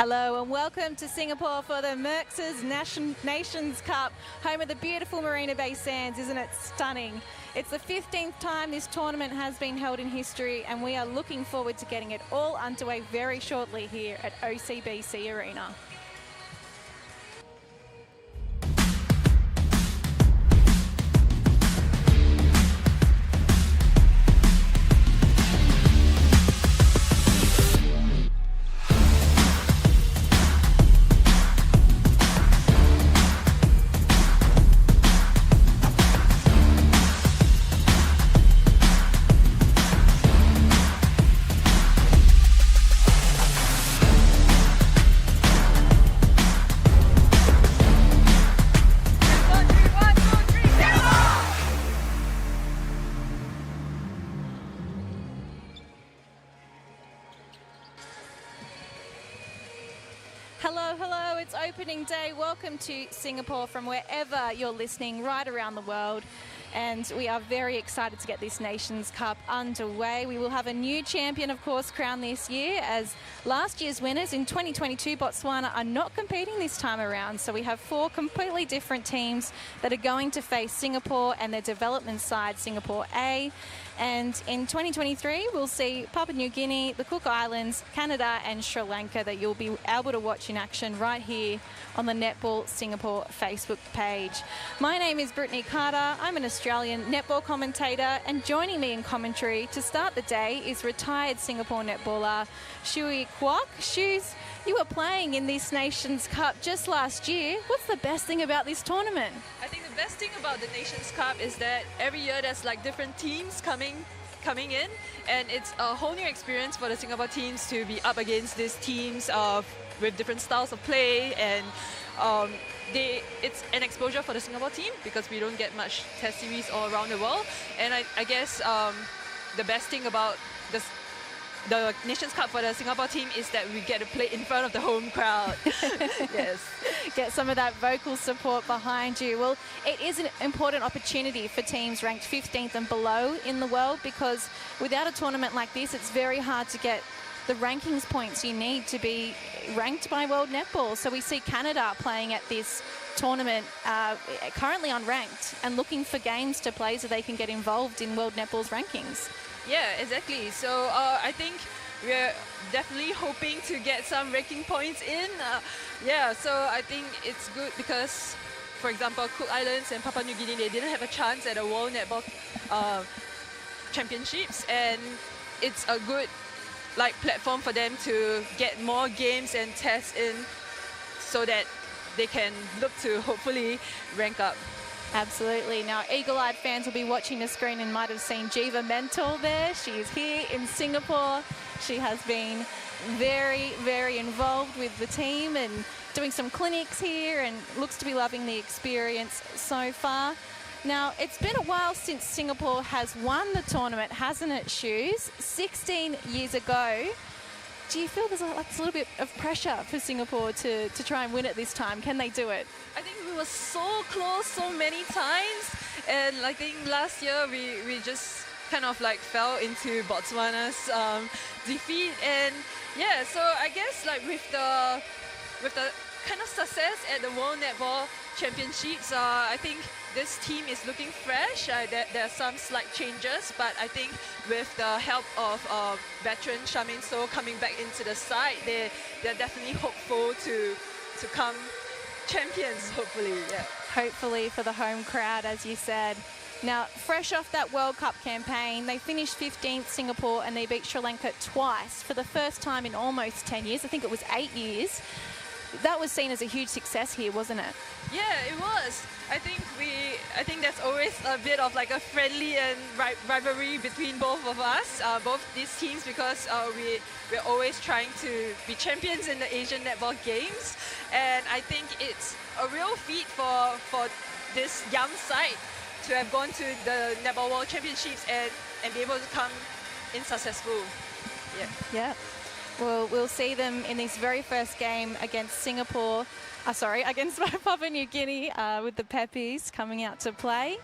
Hello and welcome to Singapore for the Mirxes Nations Cup, home of the beautiful Marina Bay Sands. Isn't it stunning? It's the 15th time this tournament has been held in history, and we are looking forward to getting it all underway very shortly here at OCBC Arena. Hello, it's opening day. Welcome to Singapore from wherever you're listening right around the world. And we are very excited to get this Nations Cup underway. We will have a new champion, of course, crowned this year, as last year's winners in 2022, Botswana, are not competing this time around. So we have 4 completely different teams that are going to face Singapore and their development side, Singapore A. And in 2023, we'll see Papua New Guinea, the Cook Islands, Canada and Sri Lanka that you'll be able to watch in action right here on the Netball Singapore Facebook page. My name is Brittany Carter. I'm an Australian netball commentator, and joining me in commentary to start the day is retired Singapore netballer Shui Kwok. Shoes, you were playing in this Nations Cup just last year. What's the best thing about this tournament? I think the best thing about the Nations Cup is that every year there's like different teams coming in, and it's a whole new experience for the Singapore teams to be up against these teams with different styles of play, and it's an exposure for the Singapore team because we don't get much test series all around the world. And I guess the best thing about the Nations Cup for the Singapore team is that we get to play in front of the home crowd. Yes. Get some of that vocal support behind you. Well, it is an important opportunity for teams ranked 15th and below in the world, because without a tournament like this, it's very hard to get the rankings points you need to be ranked by World Netball. So we see Canada playing at this tournament currently unranked and looking for games to play so they can get involved in World Netball's rankings. Yeah, exactly. So I think we're definitely hoping to get some ranking points in. So I think it's good because, for example, Cook Islands and Papua New Guinea, they didn't have a chance at the World Netball Championships, and it's a good platform for them to get more games and tests in so that they can look to hopefully rank up. Absolutely. Now, eagle-eyed fans will be watching the screen and might have seen Jiva Mental there. She is here in Singapore. She has been very, very involved with the team and doing some clinics here, and looks to be loving the experience so far. Now, it's been a while since Singapore has won the tournament, hasn't it, Shoes? 16 years ago. Do you feel there's a little bit of pressure for Singapore to try and win it this time? Can they do it? I think we were so close so many times, and I think last year we just kind of fell into Botswana's defeat. And yeah, so I guess with the kind of success at the World Netball Championships, I think this team is looking fresh. There are some slight changes, but I think with the help of veteran Charmaine So coming back into the side, they're definitely hopeful to come champions, hopefully. Yeah. Hopefully for the home crowd, as you said. Now, fresh off that World Cup campaign, they finished 15th, Singapore, and they beat Sri Lanka twice for the first time in almost 10 years. I think it was 8 years. That was seen as a huge success here, wasn't it? Yeah, it was. I think there's always a bit of a friendly and rivalry between both of us, both these teams, because we're always trying to be champions in the Asian Netball Games. And I think it's a real feat for this young side to have gone to the Netball World Championships and be able to come in successful. Yeah. Well, we'll see them in this very first game against against Papua New Guinea with the Peppies coming out to play.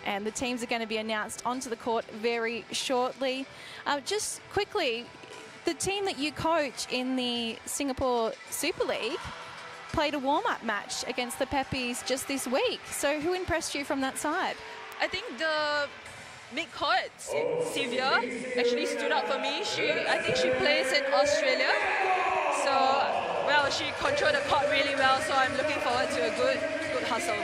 And the teams are going to be announced onto the court very shortly. Just quickly, the team that you coach in the Singapore Super League played a warm-up match against the Peppies just this week. So who impressed you from that side? I think the mid-court, Sylvia, actually stood out for me. I think she plays in Australia. So, well, she controlled the court really well, so I'm looking forward to a good hustle.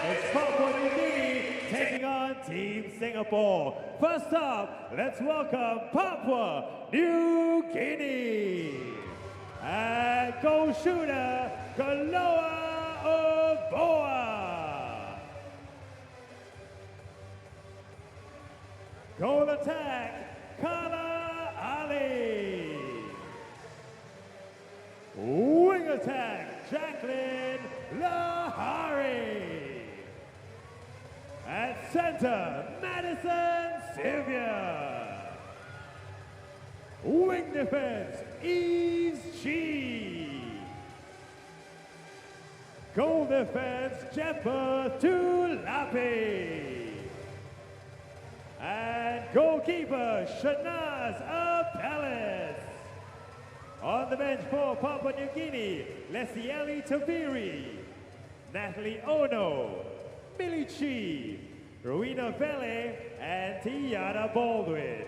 It's Papua New Guinea taking on Team Singapore. First up, let's welcome Papua New Guinea. And goal shooter, Kaloa Oboa. Goal attack, Kala Ali. Wing attack, Jacqueline Lahari. At center, Madison Sylvia. Wing defense, Eves Chi. Goal defense, Jeppa Tulapi. And goalkeeper, Shanaz Apellis. On the bench for Papua New Guinea, Lesieli Taviri, Natalie Ono, Millie Chi, Rowena Vele, and Tiana Baldwin.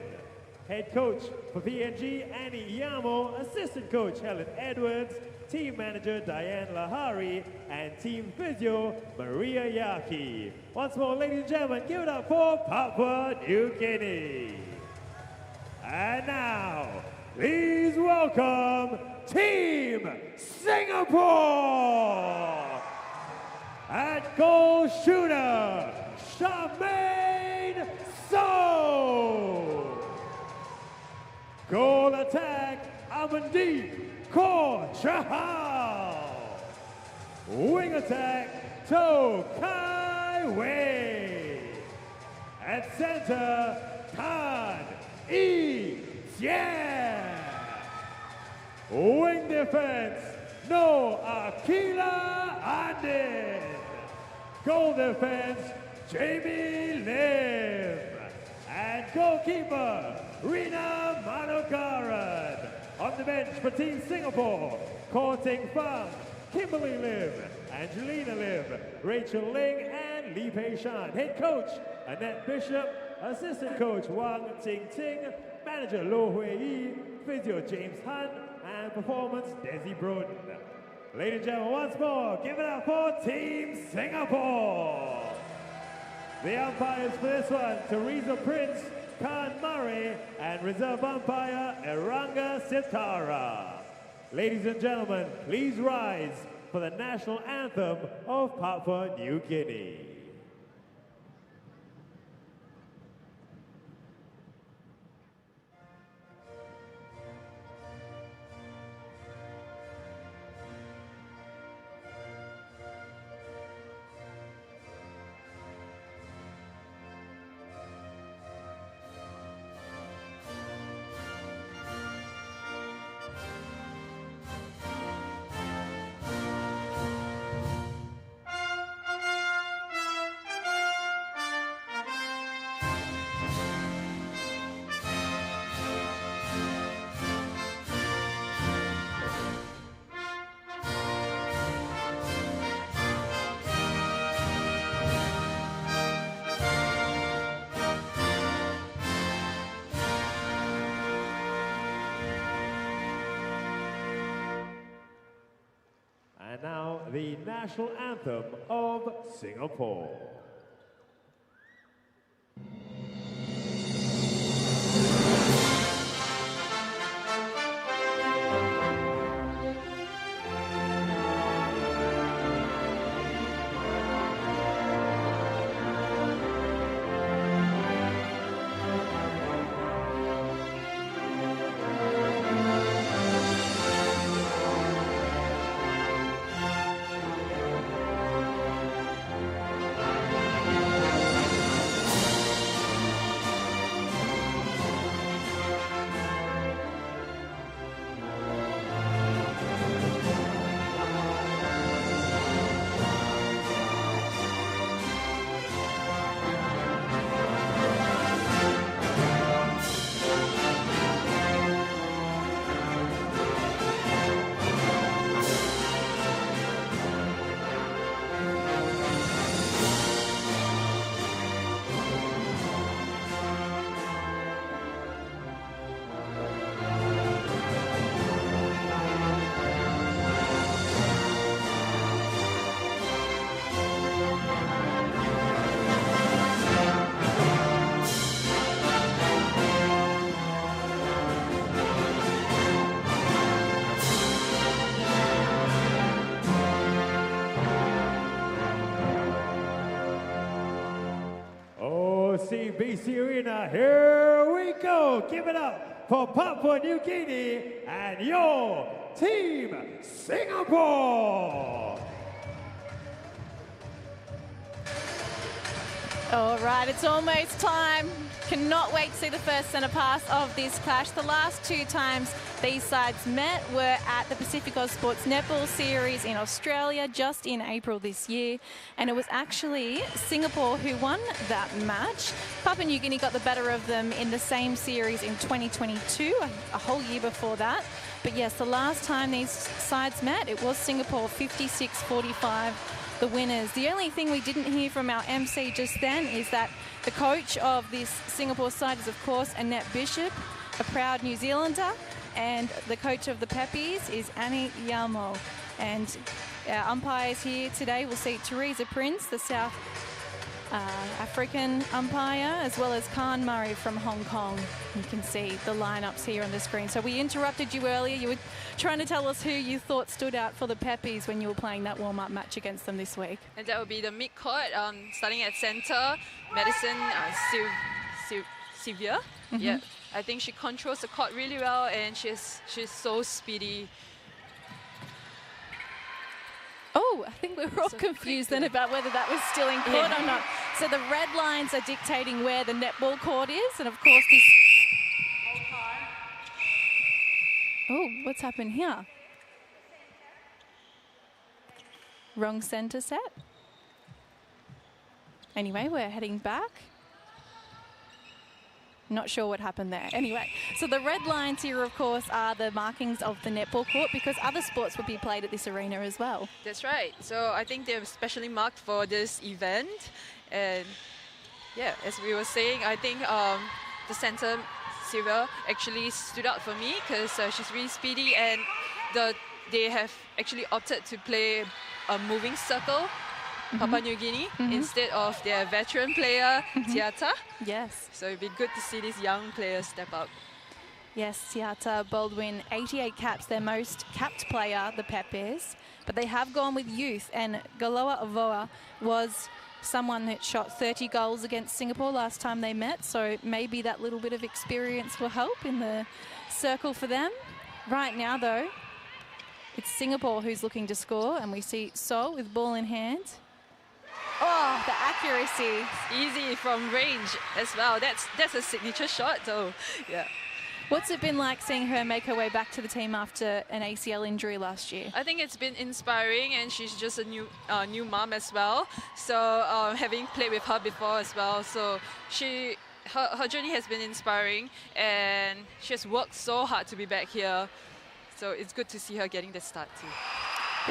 Head coach for PNG, Annie Iyamo, assistant coach, Helen Edwards, team manager, Diane Lahari, and team physio, Maria Yaki. Once more, ladies and gentlemen, give it up for Papua New Guinea. And now, please welcome Team Singapore! At goal shooter, Charmaine So! Goal attack, Amandeep Kaur Chahal! Wing attack, To Kai Wei! At center, Tan Yi Xian! Wing defense, No Akila Andin! Goal defense, Jamie Lim! And goalkeeper, Rina Manokaran. On the bench for Team Singapore, Ko Ting Fang, Kimberly Lim, Angelina Lim, Rachel Ling, and Lee Pei Shan. Head coach, Annette Bishop, assistant coach, Wang Ting Ting, manager, Lo Hui Yi, physio, James Hunt, and performance, Desi Broden. Ladies and gentlemen, once more, give it up for Team Singapore. The umpires for this one, Teresa Prince, Khan Murray, and reserve umpire, Eranga Sitara. Ladies and gentlemen, please rise for the national anthem of Papua New Guinea. And now, the national anthem of Singapore. OCBC Arena. Here we go. Give it up for Papua New Guinea and your team, Singapore. All right, it's almost time. Cannot wait to see the first centre pass of this clash. The last two times these sides met were at the Pacific Sports Netball Series in Australia just in April this year. And it was actually Singapore who won that match. Papua New Guinea got the better of them in the same series in 2022, a whole year before that. But yes, the last time these sides met, it was Singapore 56-45. The winners. The only thing we didn't hear from our MC just then is that the coach of this Singapore side is, of course, Annette Bishop, a proud New Zealander, and the coach of the Peppies is Annie Yamo. And our umpires here today will see Teresa Prince, the South African umpire, as well as Khan Murray from Hong Kong. You can see the lineups here on the screen. So we interrupted you earlier. You were trying to tell us who you thought stood out for the Peppies when you were playing that warm-up match against them this week. And that would be the mid-court, starting at center, Madison Sylvia. Yeah, I think she controls the court really well, and she's so speedy. Oh, I think we were all confused then about whether that was still in court or not. So the red lines are dictating where the netball court is, and of course this... Oh, what's happened here? Wrong centre set. Anyway, we're heading back. Not sure what happened there. Anyway, so the red lines here, of course, are the markings of the netball court because other sports would be played at this arena as well. That's right. So I think they're specially marked for this event. And yeah, as we were saying, I think the center, Sylvia, actually stood out for me because she's really speedy, and they have actually opted to play a moving circle, Papua New Guinea, instead of their veteran player, Tiata. Yes. So it'd be good to see these young players step up. Yes, Tiata Baldwin, 88 caps, their most capped player, the Peppies. But they have gone with youth, and Galoa Avoa was someone that shot 30 goals against Singapore last time they met, so maybe that little bit of experience will help in the circle for them. Right now, though, it's Singapore who's looking to score, and we see So with ball in hand. Oh, the accuracy. It's easy from range as well. That's a signature shot, though. Yeah. What's it been like seeing her make her way back to the team after an ACL injury last year? I think it's been inspiring, and she's just a new mom as well. So having played with her before as well, so her journey has been inspiring, and she has worked so hard to be back here. So it's good to see her getting the start too.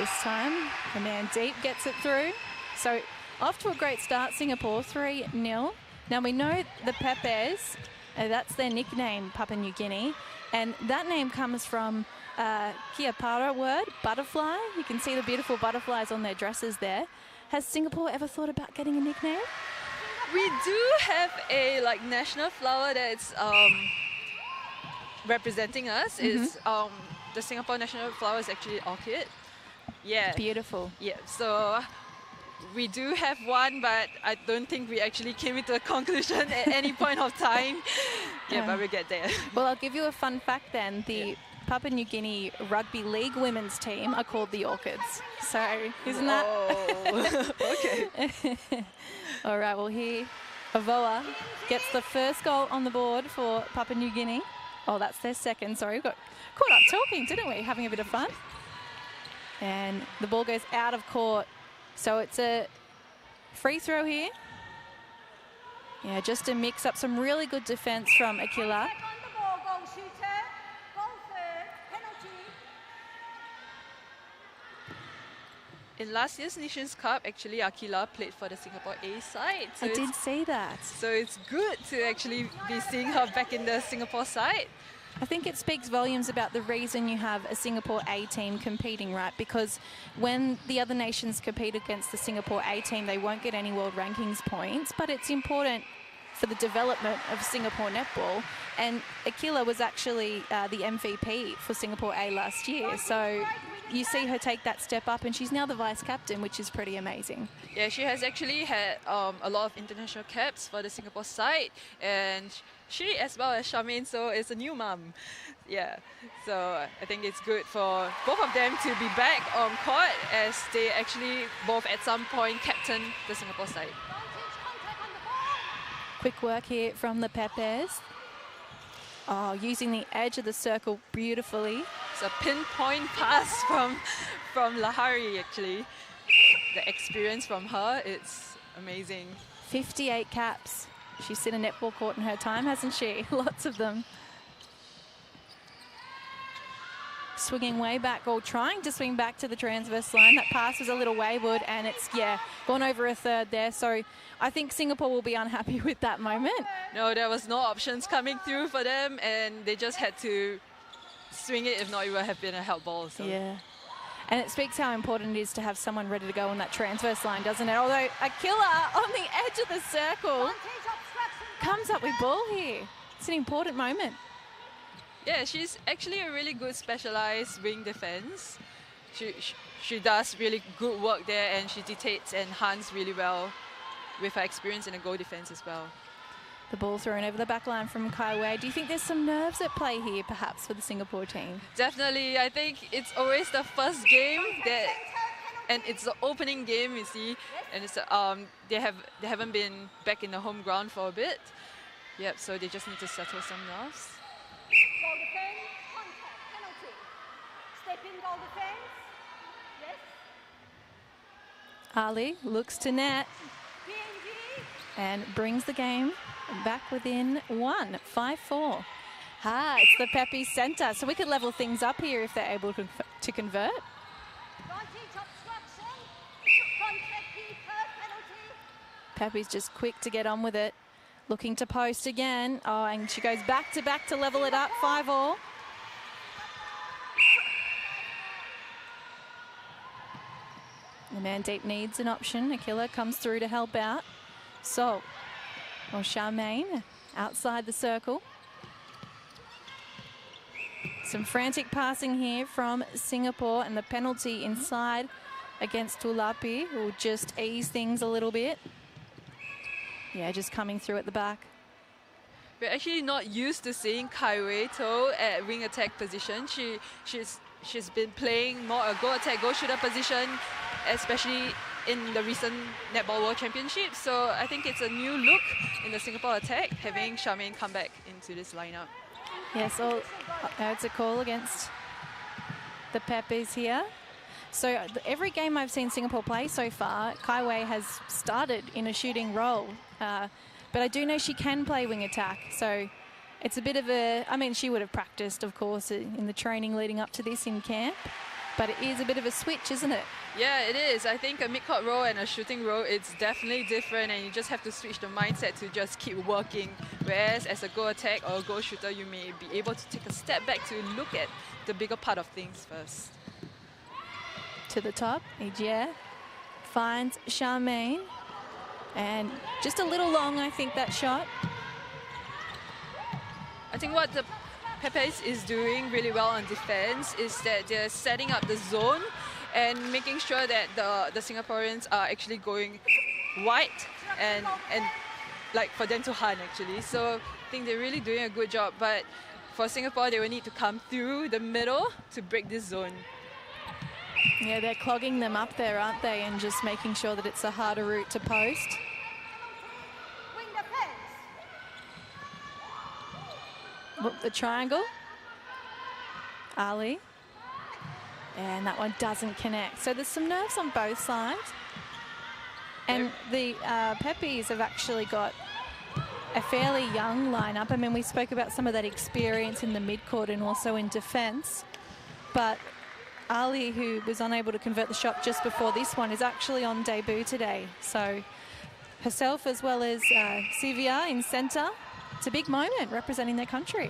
This time, the man deep gets it through. So off to a great start, Singapore 3-0. Now we know the Pepes. That's their nickname, Papua New Guinea. And that name comes from Kiapara word, butterfly. You can see the beautiful butterflies on their dresses there. Has Singapore ever thought about getting a nickname? We do have a national flower that's representing us. Is the Singapore national flower is actually orchid. Yeah. Beautiful. Yeah. So we do have one, but I don't think we actually came to a conclusion at any point of time. Yeah, but we'll get there. Well, I'll give you a fun fact then. The Papua New Guinea Rugby League women's team are called the Orchids. So, isn't that? Okay. All right, well, here, Avoa gets the first goal on the board for Papua New Guinea. Oh, that's their second. Sorry, we got caught up talking, didn't we? Having a bit of fun. And the ball goes out of court. So it's a free throw here. Yeah, just to mix up some really good defense from Akila. In last year's Nations Cup, actually, Akila played for the Singapore A side. So I did see that. So it's good to actually be seeing her back in the Singapore side. I think it speaks volumes about the reason you have a Singapore A team competing, right? Because when the other nations compete against the Singapore A team, they won't get any world rankings points, but it's important for the development of Singapore netball. And Akila was actually the MVP for Singapore A last year. So you see her take that step up, and she's now the vice captain, which is pretty amazing. Yeah, she has actually had a lot of international caps for the Singapore side, and she, as well as Charmaine, so is a new mum. Yeah, so I think it's good for both of them to be back on court, as they actually both at some point captain the Singapore side. Quick work here from the Pepes. Oh, using the edge of the circle beautifully. It's a pinpoint pass from Lahari, actually. The experience from her, it's amazing. 58 caps. She's seen a netball court in her time, hasn't she? Lots of them. Swinging way back, or trying to swing back to the transverse line. That pass was a little wayward, and it's, yeah, gone over a third there. So I think Singapore will be unhappy with that moment. No, there was no options coming through for them, and they just had to swing it. If not, it would have been a help ball. So. Yeah. And it speaks how important it is to have someone ready to go on that transverse line, doesn't it? Although Akila on the edge of the circle comes up with ball here. It's an important moment. Yeah, she's actually a really good specialized wing defense. She does really good work there, and she dictates and hunts really well with her experience in the goal defense as well. The ball thrown over the back line from Kai Wei. Do you think there's some nerves at play here, perhaps, for the Singapore team? Definitely. I think it's always the first game and it's the opening game, you see, and it's they haven't been back in the home ground for a bit. Yep. So they just need to settle some nerves. Goal defense, contact, penalty. Step in goal defense. Yes. Ali looks to net and brings the game back within 1, 5-4. It's the Pepe centre, so we could level things up here if they're able to convert. Pepe's just quick to get on with it. Looking to post again. Oh, and she goes back to level it up, 5-all. The man deep needs an option. Akila comes through to help out. So, Charmaine outside the circle. Some frantic passing here from Singapore, and the penalty inside against Tulapi will just ease things a little bit. Yeah, just coming through at the back. We're actually not used to seeing Kai Wei Toh at wing attack position. She's been playing more a goal attack, goal shooter position, especially in the recent Netball World Championship. So I think it's a new look in the Singapore attack, having Charmaine come back into this lineup. Yeah, so it's a call against the Pepes here. So every game I've seen Singapore play so far, Kai Wei has started in a shooting role. But I do know she can play wing attack. So it's a bit of a, I mean, she would have practiced, of course, in the training leading up to this in camp. But it is a bit of a switch, isn't it? Yeah, it is. I think a mid-court role and a shooting role, it's definitely different, and you just have to switch the mindset to just keep working. Whereas as a goal attack or a goal shooter, you may be able to take a step back to look at the bigger part of things first. To the top, Ejier finds Charmaine. And just a little long, I think, that shot. I think what the Pepes is doing really well on defense is that they're setting up the zone and making sure that the Singaporeans are actually going wide and like for them to hunt, actually. So I think they're really doing a good job. But for Singapore, they will need to come through the middle to break this zone. Yeah, they're clogging them up there, aren't they? And just making sure that it's a harder route to post. Wing defense. Look, the triangle. Ali. And that one doesn't connect. So there's some nerves on both sides. And the Pepes have actually got a fairly young lineup. I mean, we spoke about some of that experience in the midcourt and also in defense. But Ali, who was unable to convert the shot just before this one, is actually on debut today. So herself as well as Sivia in centre. It's a big moment representing their country.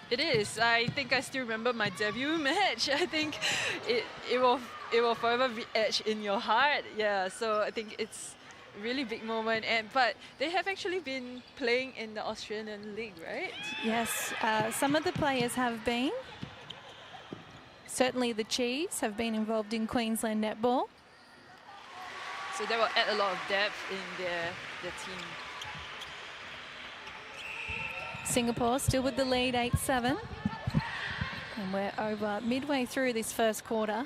It is. I think I still remember my debut match. I think it will forever be etched in your heart. Yeah, so I think it's a really big moment. But they have actually been playing in the Australian League, right? Yes, some of the players have been. Certainly the Chiefs have been involved in Queensland netball. So that will add a lot of depth in their team. Singapore still with the lead, 8-7. And we're over midway through this first quarter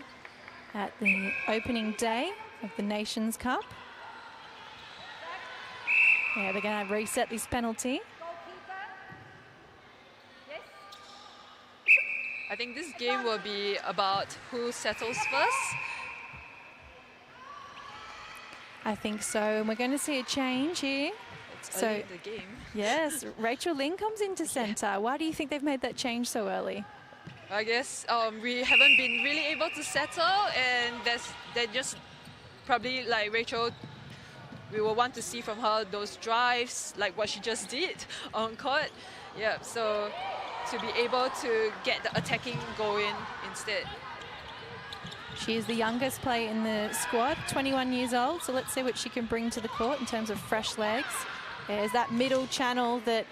at the opening day of the Nations Cup. Yeah, they're going to reset this penalty. I think this game will be about who settles first. I think so, and we're going to see a change here. It's early in the game. Yes, Rachel Ling comes into centre. Why do you think they've made that change so early? I guess we haven't been really able to settle, and they're just probably like Rachel. We will want to see from her those drives, like what she just did on court. Yeah, so to be able to get the attacking going instead. She is the youngest player in the squad, 21 years old, so let's see what she can bring to the court in terms of fresh legs. There's that middle channel that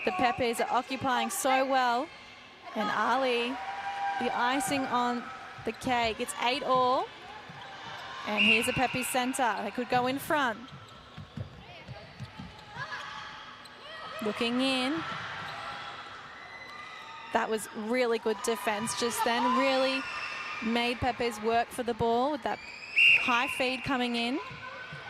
the Pepes are occupying so well. And Ali, the icing on the cake. It's 8-all. And here's a Pepe centre. They could go in front. Looking in. That was really good defence just then. Really made Pepes work for the ball with that high feed coming in.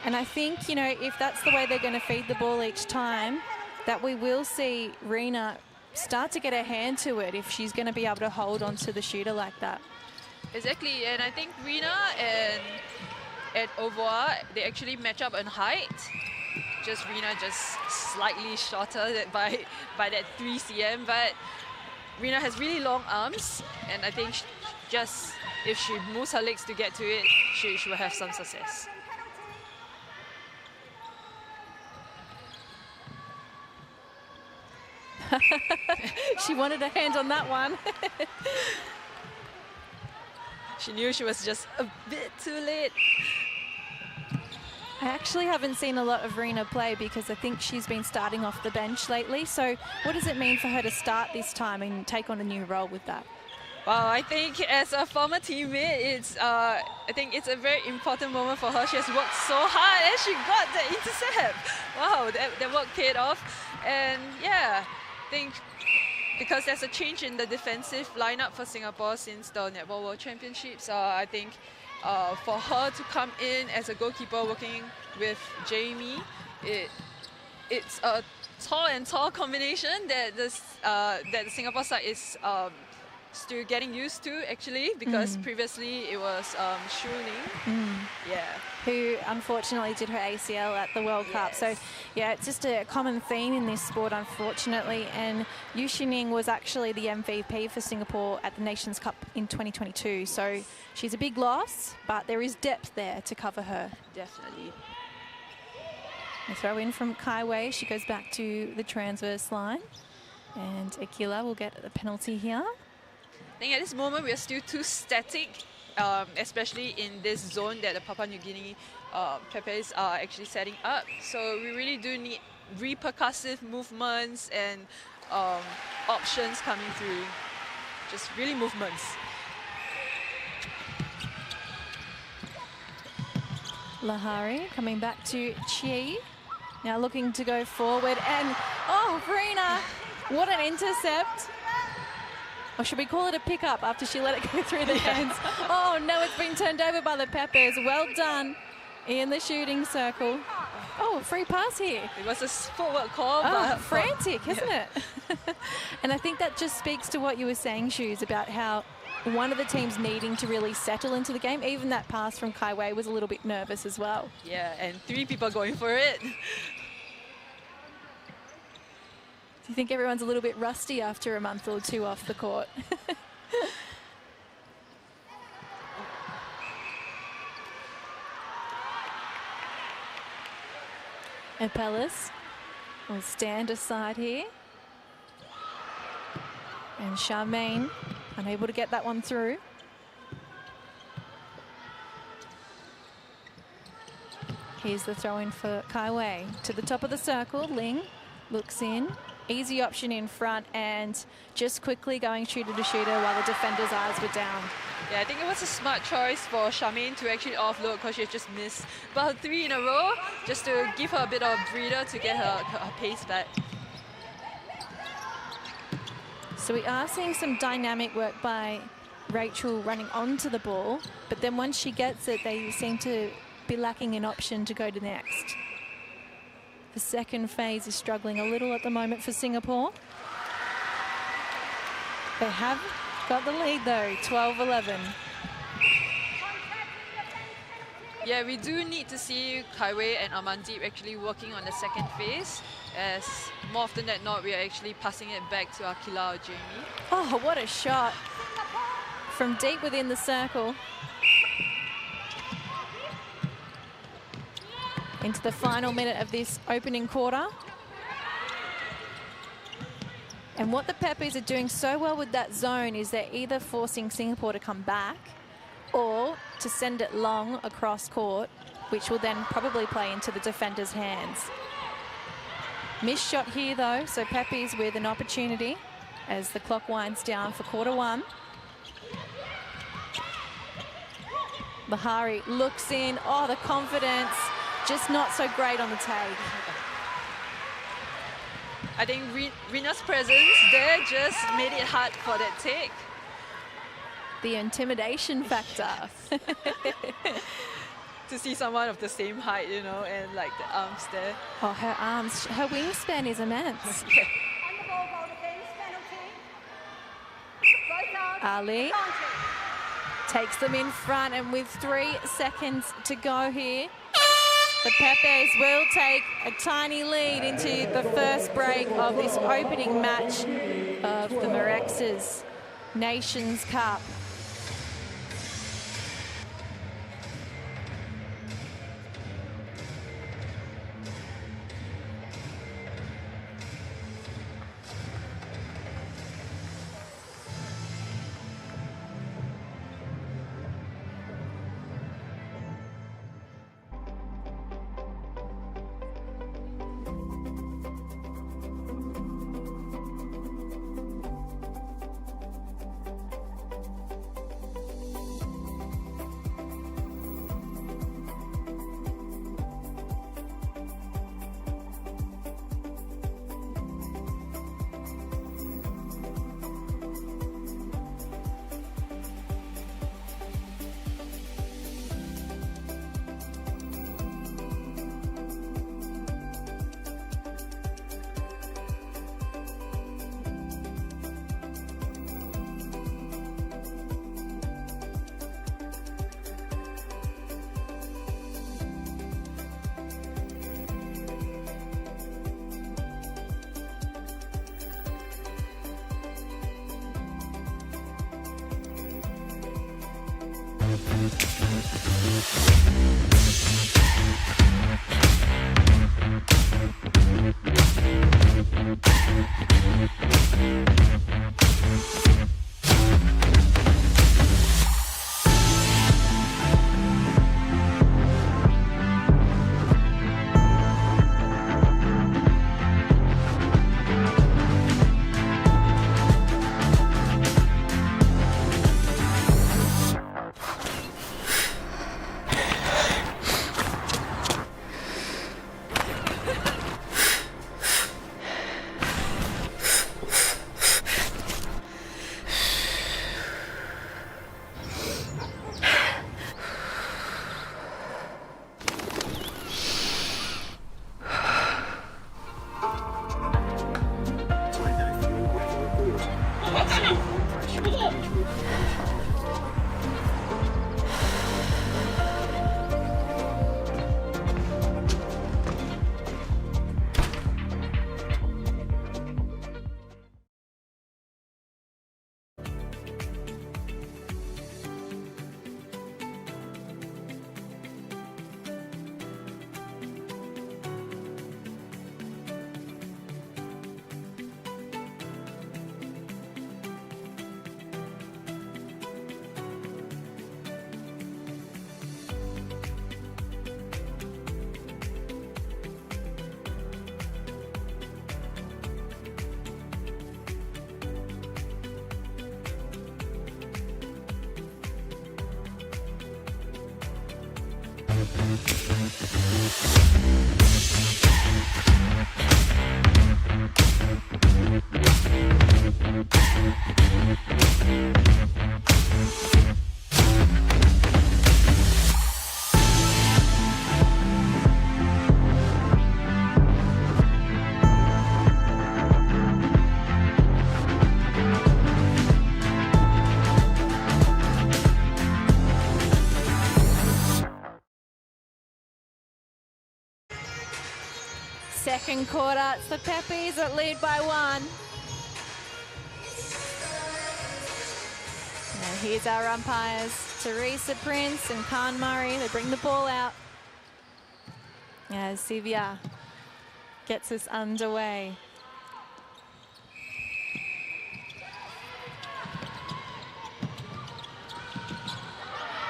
And I think, you know, if that's the way they're going to feed the ball each time, that we will see Rena start to get her hand to it if she's going to be able to hold on to the shooter like that. Exactly, and I think Rena and Ovoa, they actually match up in height. Just Rena just slightly shorter by that 3 cm, but Rena has really long arms, and I think just if she moves her legs to get to it, she will have some success. She wanted a hand on that one. She knew she was just a bit too late. I actually haven't seen a lot of Rena play because I think she's been starting off the bench lately. So what does it mean for her to start this time and take on a new role with that? Well, I think as a former teammate, I think it's a very important moment for her. She has worked so hard and she got the intercept. Wow, that work paid off. And yeah, I think because there's a change in the defensive lineup for Singapore since the Netball World Championships, I think for her to come in as a goalkeeper working with Jamie, it's a tall and tall combination that that the Singapore side is still getting used to, actually, because previously it was Shu Ning, who unfortunately did her ACL at the World Cup. So yeah, it's just a common theme in this sport, unfortunately. And Yu Xining was actually the MVP for Singapore at the Nations Cup in 2022. So she's a big loss, but there is depth there to cover her. Definitely. A throw in from Kai Wei. She goes back to the transverse line. And Akila will get the penalty here. I think at this moment we are still too static, especially in this zone that the Papua New Guinea Pepes are actually setting up. So we really do need repercussive movements and options coming through. Just really movements. Lahari coming back to Chi. Now looking to go forward. And, oh, Rena, what an intercept. Or should we call it a pickup after she let it go through the hands? Oh, no, it's been turned over by the Peppers. Well done in the shooting circle. Oh, free pass here. It was a forward call. Oh, but frantic, isn't it? And I think that just speaks to what you were saying, Shoes, about how one of the teams needing to really settle into the game. Even that pass from Kai Wei was a little bit nervous as well. Yeah, and 3 people going for it. Do you think everyone's a little bit rusty after a month or 2 off the court? Apellis will stand aside here. And Charmaine unable to get that one through. Here's the throw in for Kai Wei. To the top of the circle, Ling looks in. easy option in front and just quickly going shooter to shooter while the defender's eyes were down. Yeah, I think it was a smart choice for Charmaine to actually offload because she had just missed about 3 in a row, just to give her a bit of breather to get her pace back. So we are seeing some dynamic work by Rachel running onto the ball, but then once she gets it, they seem to be lacking an option to go to next. The second phase is struggling a little at the moment for Singapore. They have got the lead though, 12-11. Yeah, we do need to see Kaiwei and Amandeep actually working on the second phase, as more often than not, we are actually passing it back to Akila or Jamie. Oh, what a shot from deep within the circle. Into the final minute of this opening quarter. And what the Peppies are doing so well with that zone is they're either forcing Singapore to come back or to send it long across court, which will then probably play into the defender's hands. Missed shot here though, so Peppies with an opportunity as the clock winds down for quarter one. Bahari looks in, oh, the confidence, just not so great on the take. I think Rina's presence there just made it hard for that take. The intimidation factor. To see someone of the same height, you know, and like the arms there. Oh, her arms, her wingspan is immense. On the ball, goal defense, penalty. Both out. Ali Advantage. takes them in front, and with 3 seconds to go here, the Pepes will take a tiny lead into the first break of this opening match of the Mirxes Nations Cup. Second quarter, it's the Peppies that lead by 1. And here's our umpires, Teresa Prince and Khan Murray. They bring the ball out as Sivia gets us underway.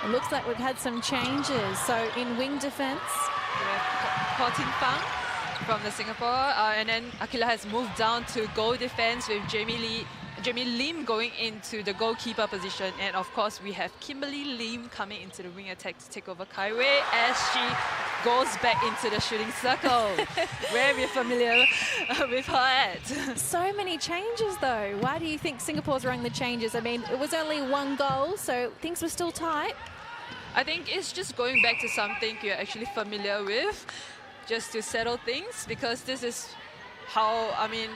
It looks like we've had some changes. So in wing defence, We have Cortin Fang from the Singapore, and then Akila has moved down to goal defense with Jamie Lim going into the goalkeeper position, and of course we have Kimberly Lim coming into the wing attack to take over Kai Wei as she goes back into the shooting circle. Very familiar with her at. so many changes though. Why do you think Singapore's rung the changes? I mean, it was only 1 goal, so things were still tight. I think it's just going back to something you're actually familiar with, just to settle things, because this is how, I mean,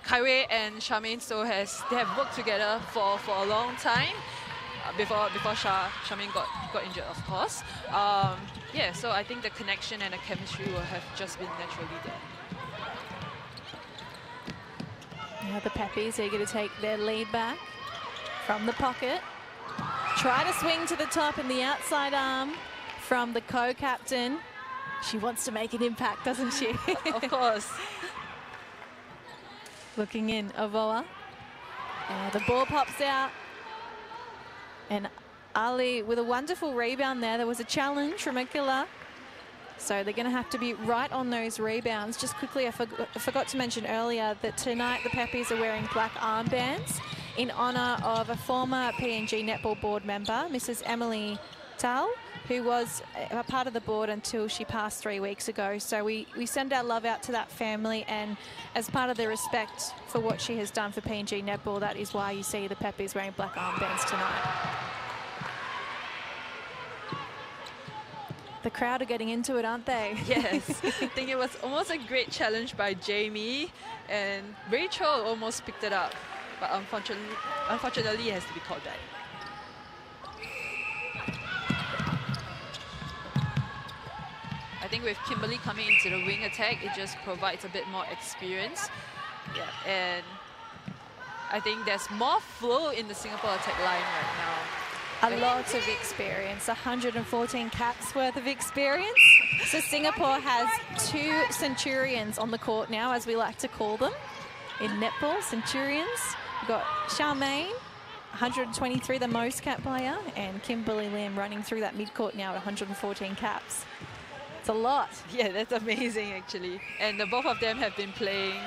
Kai Wei and Charmaine So they have worked together for a long time before Charmaine got injured, of course. Yeah, so I think the connection and the chemistry will have just been naturally there. Now the Peppies are going to take their lead back from the pocket. Try to swing to the top in the outside arm from the co-captain. She wants to make an impact, doesn't she? Of course. Looking in, Avoa. The ball pops out. And Ali with a wonderful rebound there. There was a challenge from Akila. So they're going to have to be right on those rebounds. Just quickly, I forgot to mention earlier that tonight the Peppies are wearing black armbands in honour of a former PNG Netball board member, Mrs. Emily Tal, who was a part of the board until she passed 3 weeks ago. So we send our love out to that family, and as part of the respect for what she has done for PNG Netball, that is why you see the Peppies wearing black armbands tonight. The crowd are getting into it, aren't they? Yes. I think it was almost a great challenge by Jamie, and Rachel almost picked it up, but unfortunately it has to be called back. I think with Kimberly coming into the wing attack, it just provides a bit more experience. Yeah, and I think there's more flow in the Singapore attack line right now. A lot of experience, 114 caps worth of experience. So Singapore has 2 Centurions on the court now, as we like to call them, in netball, Centurions. We've got Charmaine, 123, the most cap player, and Kimberly Lim running through that mid-court now at 114 caps. It's a lot. Yeah, that's amazing actually. And both of them have been playing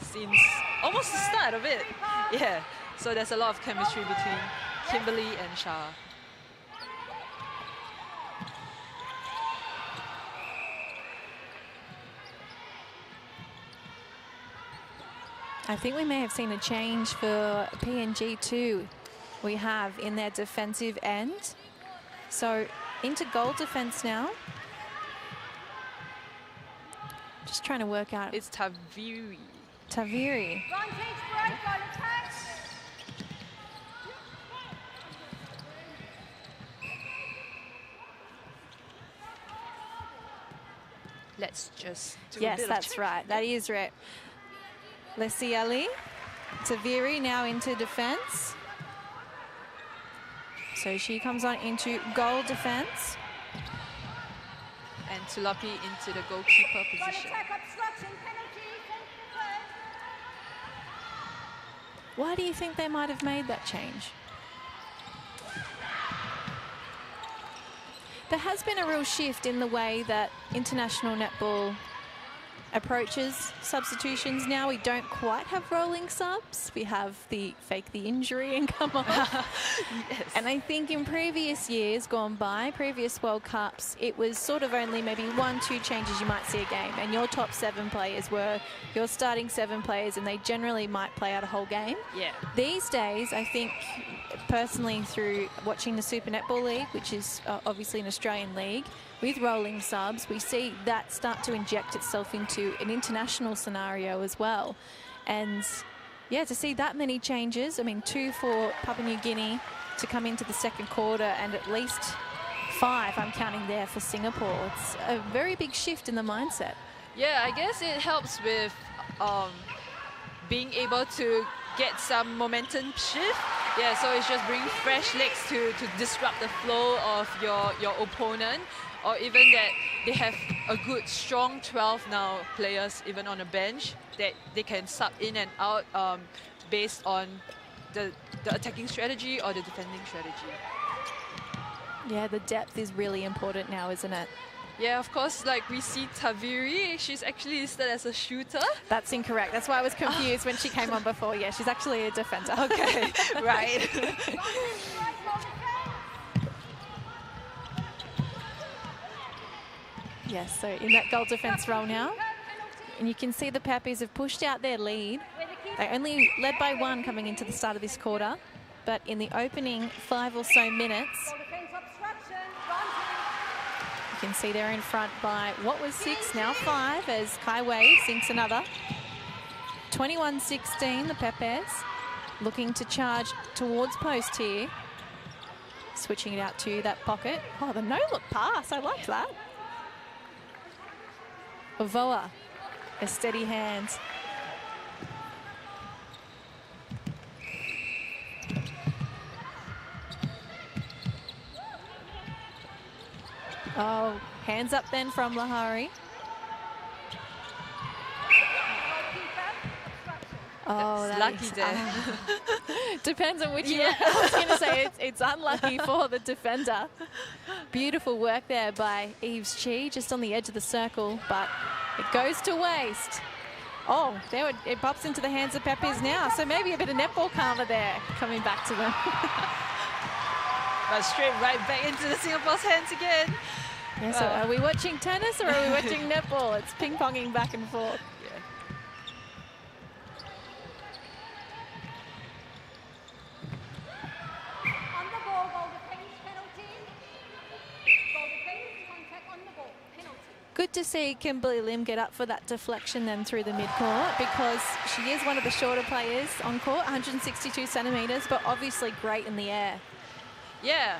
since almost the start of it. Yeah, so there's a lot of chemistry between Kimberly and Shah. I think we may have seen a change for PNG too. We have in their defensive end. So into goal defense now. Just trying to work out. It's Taviri. Taviri. Advantage break on attack. Let's just do a Yes, bit of that's check. right. That is right. Leslie Ali. Taviri now into defense. So she comes on into goal defense. And Tulapi into the goalkeeper Got position. attack obstruction penalty. Why do you think they might have made that change? There has been a real shift in the way that international netball approaches substitutions now. We don't quite have rolling subs. We have the fake the injury and come off. Yes. And I think in previous years gone by, previous World Cups, it was sort of only maybe 1-2 changes you might see a game. And your top 7 players were your starting 7 players, and they generally might play out a whole game. Yeah. These days, I think, personally through watching the Super Netball League, which is obviously an Australian league, with rolling subs, we see that start to inject itself into an international scenario as well. And yeah, to see that many changes, I mean, 2 for Papua New Guinea to come into the second quarter, and at least 5, I'm counting there, for Singapore. It's a very big shift in the mindset. Yeah, I guess it helps with being able to get some momentum shift. Yeah, so it's just bringing fresh legs to disrupt the flow of your opponent, or even that they have a good, strong 12 now players, even on the bench, that they can sub in and out based on the attacking strategy or the defending strategy. Yeah, the depth is really important now, isn't it? Yeah, of course, like we see Taviri, she's actually listed as a shooter. That's incorrect. That's why I was confused when she came on before. Yeah, she's actually a defender. Okay, right. Yes, so in that goal defence role now. And you can see the Pappies have pushed out their lead. They only led by 1 coming into the start of this quarter. But in the opening 5 or so minutes, you can see they're in front by what was 6, now 5, as Kai Wei sinks another. 21-16, the Pappies looking to charge towards post here. Switching it out to that pocket. Oh, the no-look pass, I like that. Avoa, a steady hand. Oh, hands up then from Lahari. Oh, that's lucky there. Depends on which. Yeah, I was going to say it's unlucky for the defender. Beautiful work there by Eves Chi, just on the edge of the circle, but it goes to waste. Oh, there it pops into the hands of Pappies now, so maybe a bit of netball karma there coming back to them. But straight right back into the Singapore's hands again. Yeah, so are we watching tennis or are we watching netball? It's ping-ponging back and forth. On the ball, goal defense, penalty. Goal defense, contact on the ball, penalty. Good to see Kimberly Lim get up for that deflection then through the mid-court, because she is one of the shorter players on court, 162 centimetres, but obviously great in the air. Yeah.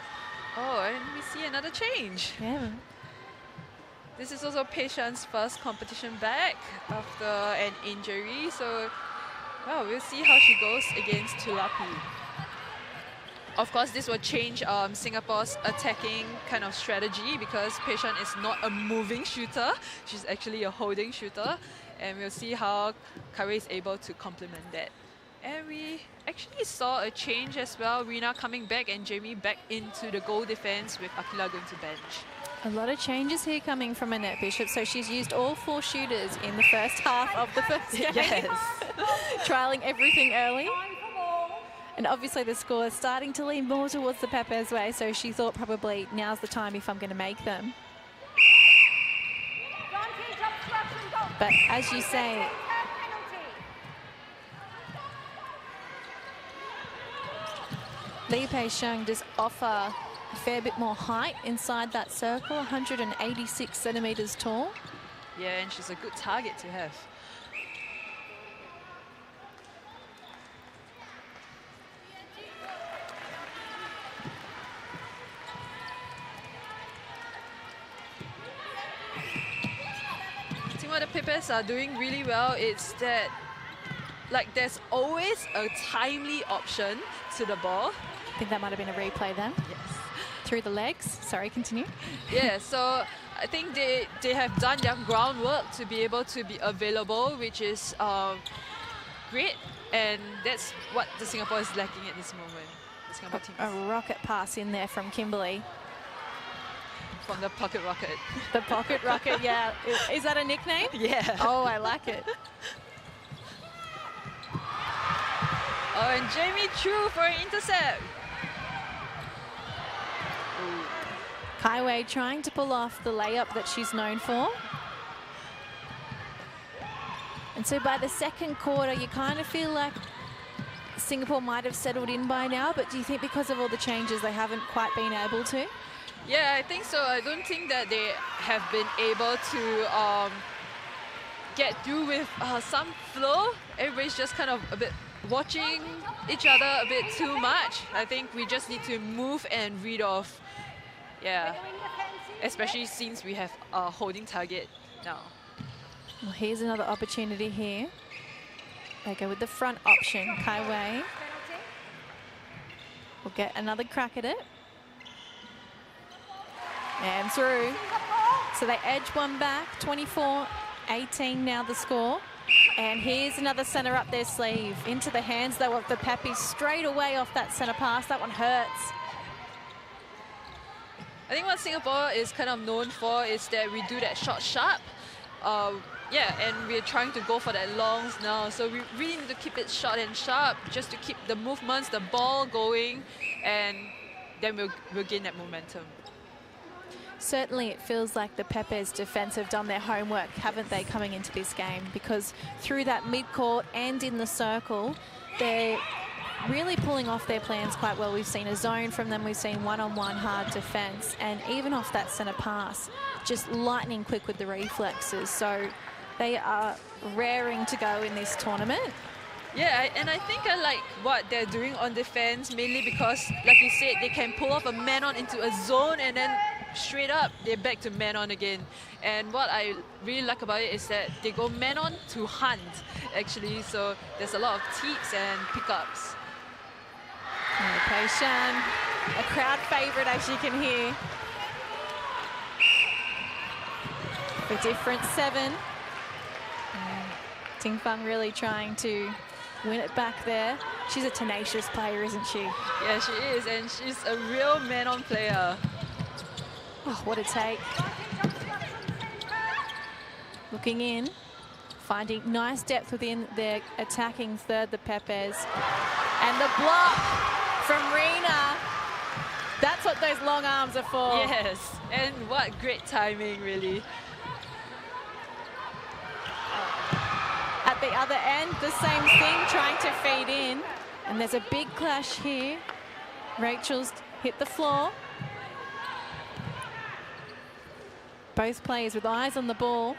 Oh, and we see another change. Yeah. This is also Patient's first competition back after an injury, so well, we'll see how she goes against Tulapi. Of course, this will change Singapore's attacking kind of strategy, because Patient is not a moving shooter. She's actually a holding shooter. And we'll see how Kari is able to complement that. And we actually saw a change as well. Rina coming back and Jamie back into the goal defense, with Akila going to bench. A lot of changes here coming from Annette Bishop. So she's used all 4 shooters in the first half of the first game. Yes. Trialling everything early. And obviously the score is starting to lean more towards the Pappies way, so she thought probably now's the time if I'm going to make them. But as you say, Li Pei Sheng does offer a fair bit more height inside that circle, 186 centimetres tall. Yeah, and she's a good target to have. I think what the Pipers are doing really well is that, like, there's always a timely option to the ball. I think that might have been a replay then. Yes. Through the legs. Sorry, continue. Yeah, so I think they have done their groundwork to be able to be available, which is great. And that's what the Singapore is lacking at this moment. The Singapore team. A rocket pass in there from Kimberly. from the pocket rocket. The pocket rocket, yeah. Is that a nickname? Yeah. Oh, I like it. Oh, and Jamie Chu for an intercept. Kaiwei trying to pull off the layup that she's known for. And so by the second quarter, you kind of feel like Singapore might have settled in by now, but do you think because of all the changes, they haven't quite been able to? Yeah, I think so. I don't think that they have been able to get through with some flow. Everybody's just kind of a bit watching each other a bit too much. I think we just need to move and read off. Yeah, especially since we have a holding target now. Well, here's another opportunity here. They go with the front option. Kaiwei will get another crack at it. And through. So they edge one back, 24-18 now the score. And here's another centre up their sleeve. Into the hands though of the Pappies straight away off that centre pass. That one hurts. I think what Singapore is kind of known for is that we do that short sharp. Yeah, and we're trying to go for that longs now. So we really need to keep it short and sharp just to keep the movements, the ball going, and then we'll gain that momentum. Certainly it feels like the Pepe's defence have done their homework, haven't they, coming into this game? Because through that mid-court and in the circle, they're really pulling off their plans quite well. We've seen a zone from them, we've seen one-on-one hard defence, and even off that centre pass, just lightning quick with the reflexes. So they are raring to go in this tournament. Yeah, and I think I like what they're doing on defense, mainly because, like you said, they can pull off a man-on into a zone and then straight up, they're back to man-on again. And what I really like about it is that they go man-on to hunt, actually. So there's a lot of teeps and pickups. Okay, Shan, a crowd favourite, as you can hear. A different 7. Ting Fang really trying to win it back there. She's a tenacious player, isn't she? Yeah, she is, and she's a real man-on player. Oh, what a take. Looking in, finding nice depth within their attacking third, the Pepes. And the block from Rena. That's what those long arms are for. Yes, and what great timing, really. At the other end, the same thing, trying to feed in. And there's a big clash here. Rachel's hit the floor. Both players with eyes on the ball.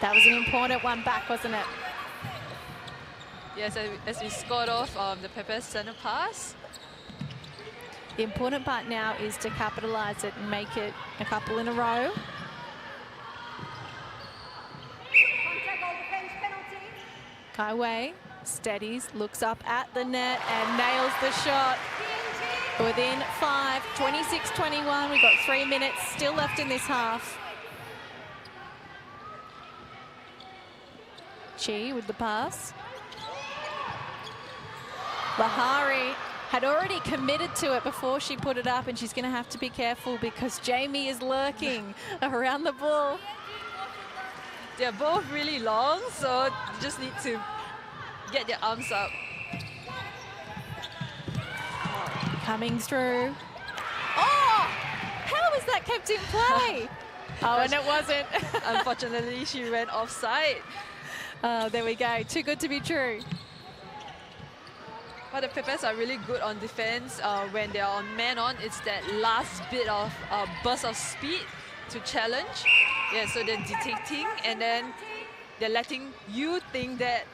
That was an important one back, wasn't it? Yes, as we scored off the Pepe's centre pass. The important part now is to capitalise it and make it a couple in a row. Kaiwei steadies, looks up at the net and nails the shot. Within 5, 26-21. We've got 3 minutes still left in this half. Chi with the pass. Lahari had already committed to it before she put it up, and she's going to have to be careful because Jamie is lurking around the ball. They're both really long, so you just need to get their arms up. Coming through. Oh! How was that kept in play? Oh, and it wasn't. Unfortunately, she went offside. Oh, there we go. Too good to be true. But the Pepes are really good on defense. When they're on man-on, it's that last bit of burst of speed to challenge. Yeah, so they're detecting, and then they're letting you think that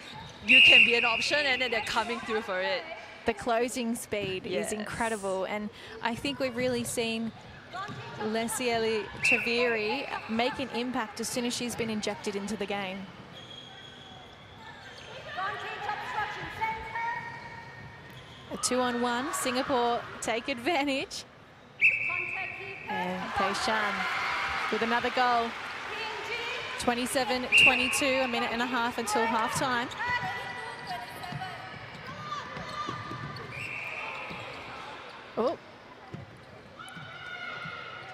you can be an option, and then they're coming through for it. The closing speed is incredible, and I think we've really seen Lesieli Chaviri make an impact as soon as she's been injected into the game. A 2-on-1, Singapore take advantage. And Peishan with another goal. 27-22, a minute and a half until half-time. Oh,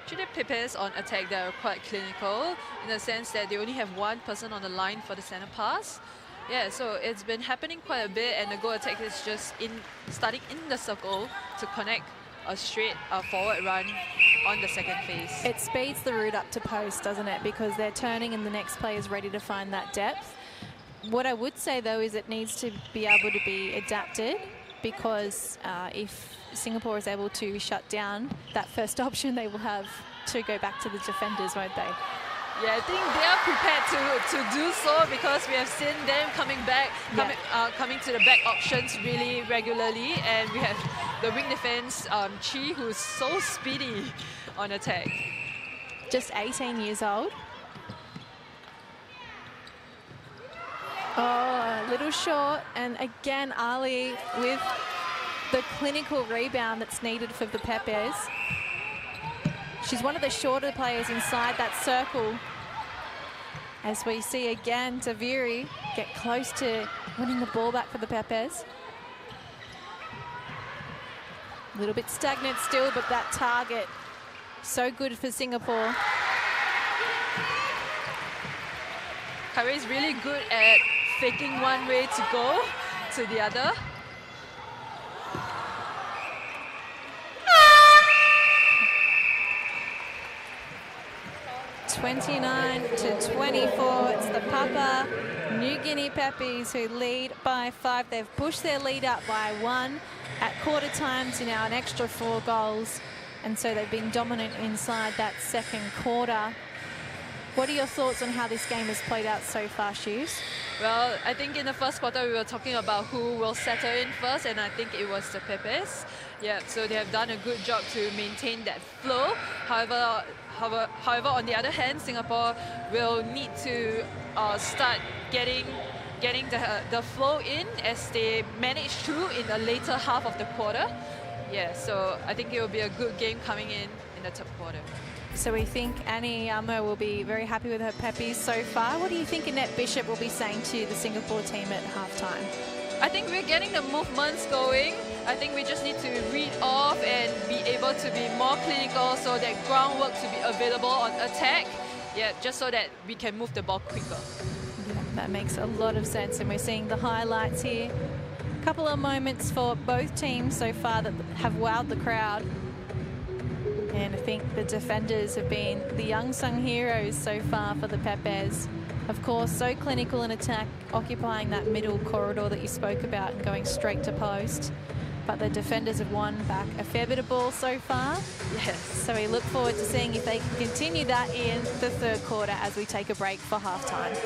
Actually, Pepes on attack, they are quite clinical in the sense that they only have one person on the line for the center pass. Yeah, so it's been happening quite a bit, and the goal attack is just starting in the circle to connect a straight forward run on the second phase. it speeds the route up to post, doesn't it? Because they're turning and the next player is ready to find that depth. What I would say, though, is it needs to be able to be adapted, because if Singapore is able to shut down that first option, they will have to go back to the defenders, won't they? Yeah, I think they are prepared to do so, because we have seen them coming back, coming to the back options really regularly, and we have the wing defense, Chi, who's so speedy on attack. Just 18 years old. Oh, a little short, and again Ali with the clinical rebound that's needed for the Pepes. She's one of the shorter players inside that circle. As we see again Taviri get close to winning the ball back for the Pepes. A little bit stagnant still, but that target so good for Singapore. Kari is really good at faking one way to go to the other. (29-24). It's the Papua New Guinea Peppies who lead by 5. They've pushed their lead up by 1 at quarter time to now an extra 4 goals, and so they've been dominant inside that second quarter. What are your thoughts on how this game has played out so far, Shoes? Well, I think in the first quarter we were talking about who will settle in first, and I think it was the Pepes. Yeah, so they have done a good job to maintain that flow. However, on the other hand, Singapore will need to start getting the flow in as they manage to in the later half of the quarter. Yeah, so I think it will be a good game coming in the third quarter. So we think Annie Amo will be very happy with her Peppies so far. What do you think Annette Bishop will be saying to the Singapore team at halftime? I think we're getting the movements going. I think we just need to read off and be able to be more clinical, so that groundwork to be available on attack. Yeah, just so that we can move the ball quicker. Yeah, that makes a lot of sense, and we're seeing the highlights here. A couple of moments for both teams so far that have wowed the crowd. And I think the defenders have been the unsung heroes so far for the Pepes. Of course, so clinical in attack, occupying that middle corridor that you spoke about and going straight to post. But the defenders have won back a fair bit of ball so far. Yes. So we look forward to seeing if they can continue that in the third quarter as we take a break for halftime.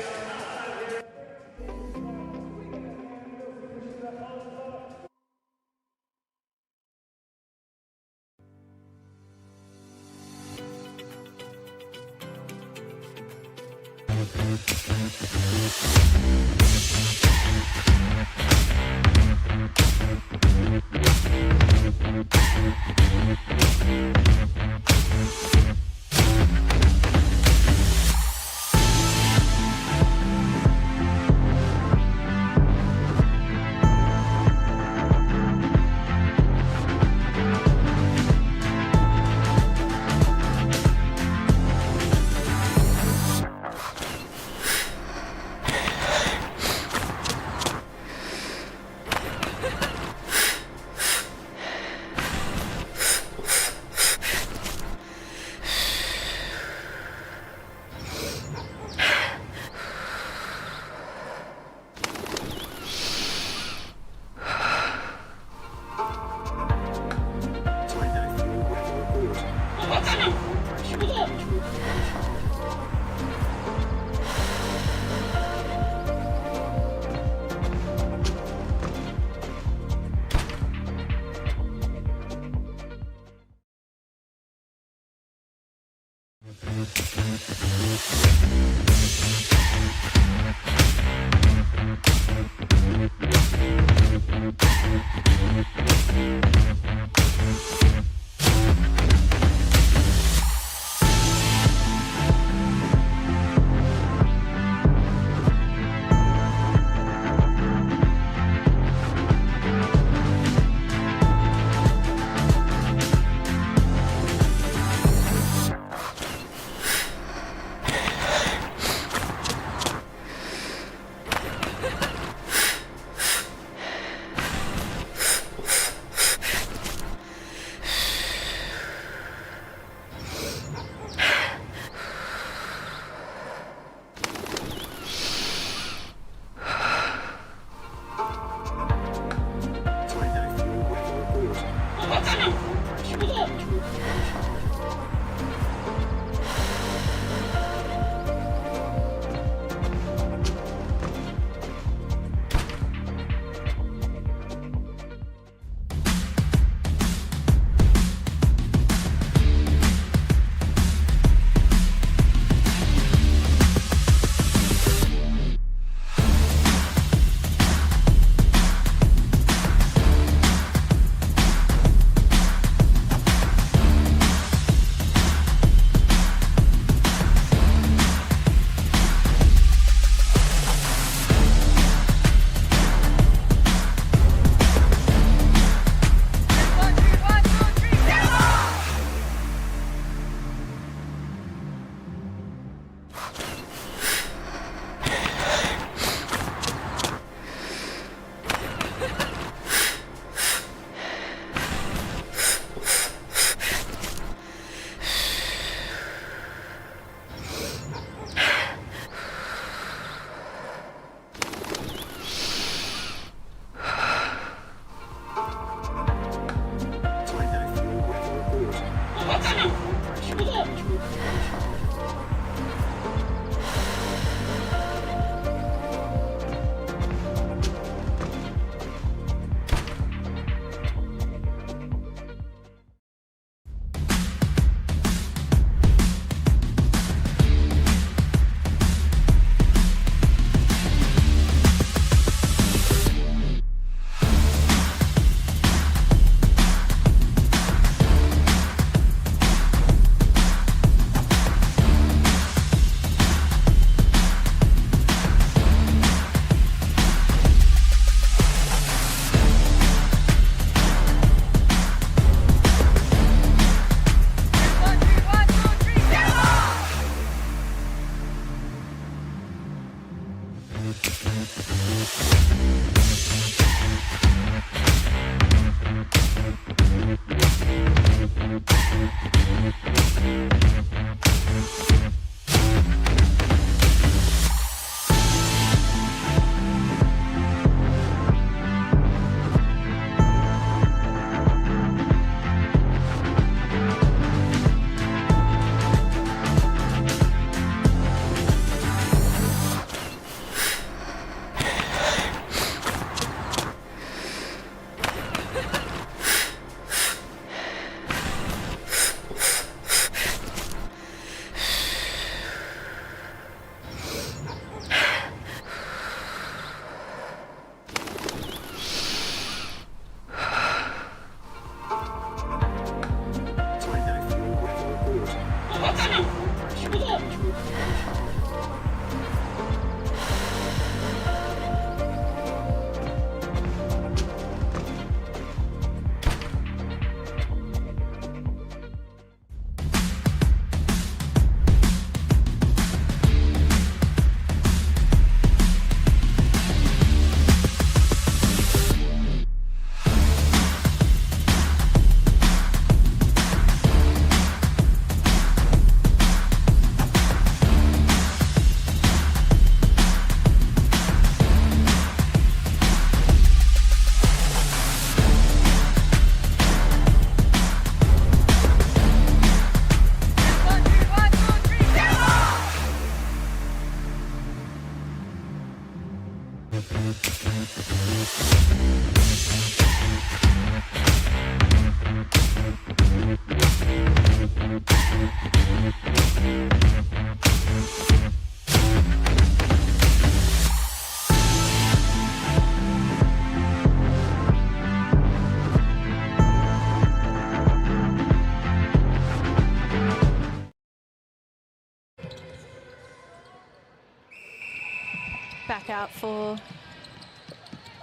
Back out for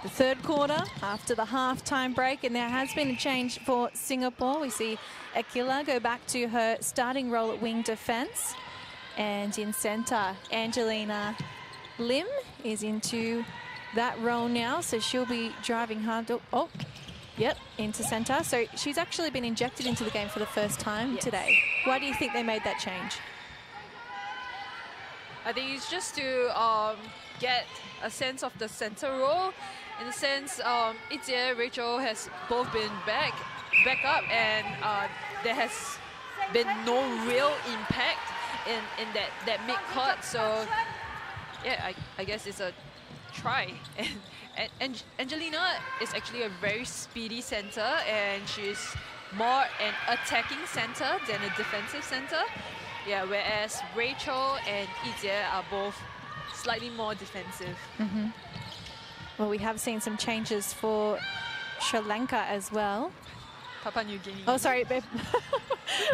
the third quarter after the halftime break, and there has been a change for Singapore. We see Akila go back to her starting role at wing defence, and in centre, Angelina Lim is into that role now, so she'll be driving hard. Into centre. So she's actually been injected into the game for the first time today. Why do you think they made that change? I think it's just to get a sense of the center role. In the sense, Itze, Rachel has both been back up, and there has been no real impact in that mid-court. So yeah, I guess it's a try. And Angelina is actually a very speedy center, and she's more an attacking center than a defensive center. Yeah, whereas Rachel and Itze are both slightly more defensive. Mm-hmm. Well, we have seen some changes for Sri Lanka as well. Papua New Guinea. Oh, sorry.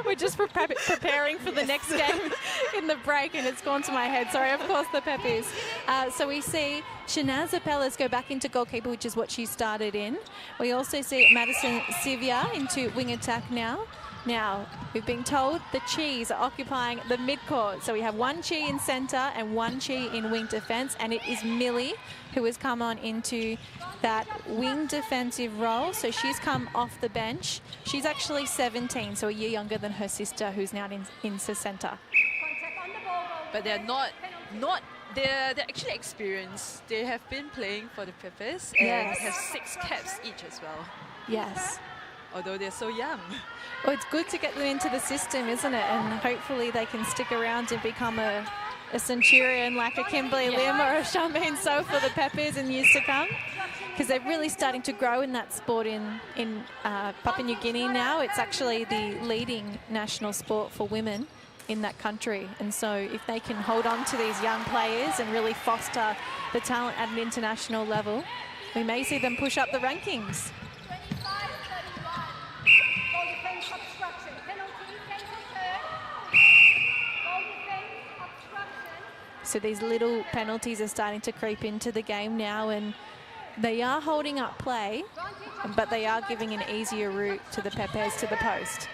We're just preparing for the next game in the break, and it's gone to my head. Sorry, of course, the Peppies. So we see Shanaz Appellas go back into goalkeeper, which is what she started in. We also see Madison Sivia into wing attack now. Now, we've been told the Chis are occupying the mid-court. So we have one Chi in centre and one Chi in wing defence, and it is Millie who has come on into that wing defensive role. So she's come off the bench. She's actually 17, so a year younger than her sister, who's now in centre. But they're they're actually experienced. They have been playing for the Peppers and have 6 caps each as well. Yes. Although they're so young. Well, it's good to get them into the system, isn't it? And hopefully they can stick around and become a centurion like a Kimberly Lim or a Charmaine So for the Peppers in years to come. Because they're really starting to grow in that sport in Papua New Guinea now. It's actually the leading national sport for women in that country. And so if they can hold on to these young players and really foster the talent at an international level, we may see them push up the rankings. So these little penalties are starting to creep into the game now, and they are holding up play, but they are giving an easier route to the Peppers to the post.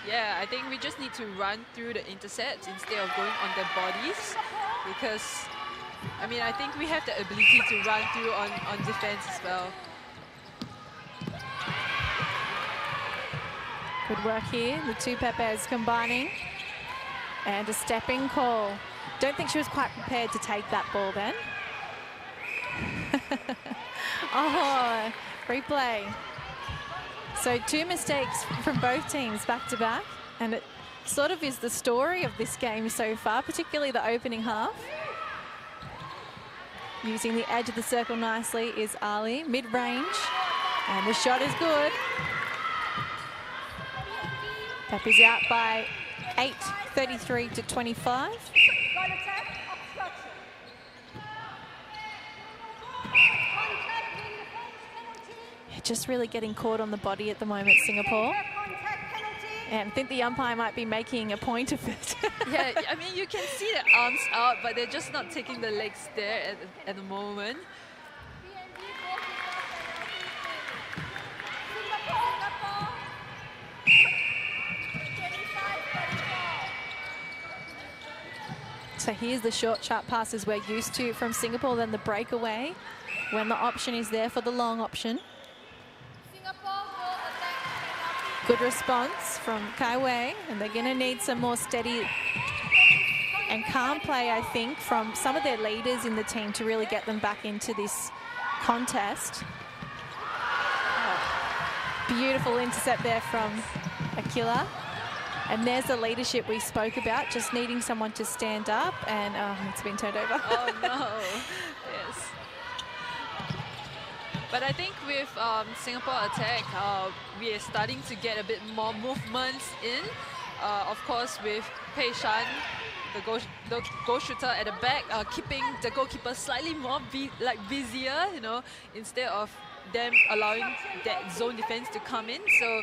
Yeah, I think we just need to run through the intercepts instead of going on their bodies, because I mean, I think we have the ability to run through on defense as well. Good work here, the two Pepes combining. And a stepping call. Don't think she was quite prepared to take that ball then. Oh, replay. So 2 mistakes from both teams back to back, and it sort of is the story of this game so far, particularly the opening half. Using the edge of the circle nicely is Ali, mid-range, and the shot is good. Pepe's out by 8, 33 to 25. Just really getting caught on the body at the moment, Singapore. And I think the umpire might be making a point of it. Yeah, I mean, you can see the arms out, but they're just not taking the legs there at the moment. So here's the short, sharp passes we're used to from Singapore, then the breakaway when the option is there for the long option. Good response from Kai Wei, and they're going to need some more steady and calm play, I think, from some of their leaders in the team to really get them back into this contest. Beautiful intercept there from Akila. And there's the leadership we spoke about, just needing someone to stand up, and it's been turned over. Oh, no. Yes. But I think with Singapore attack, we are starting to get a bit more movements in. Of course, with Pei Shan, the goal shooter at the back, keeping the goalkeeper slightly more busier, you know, instead of them allowing that zone defense to come in. So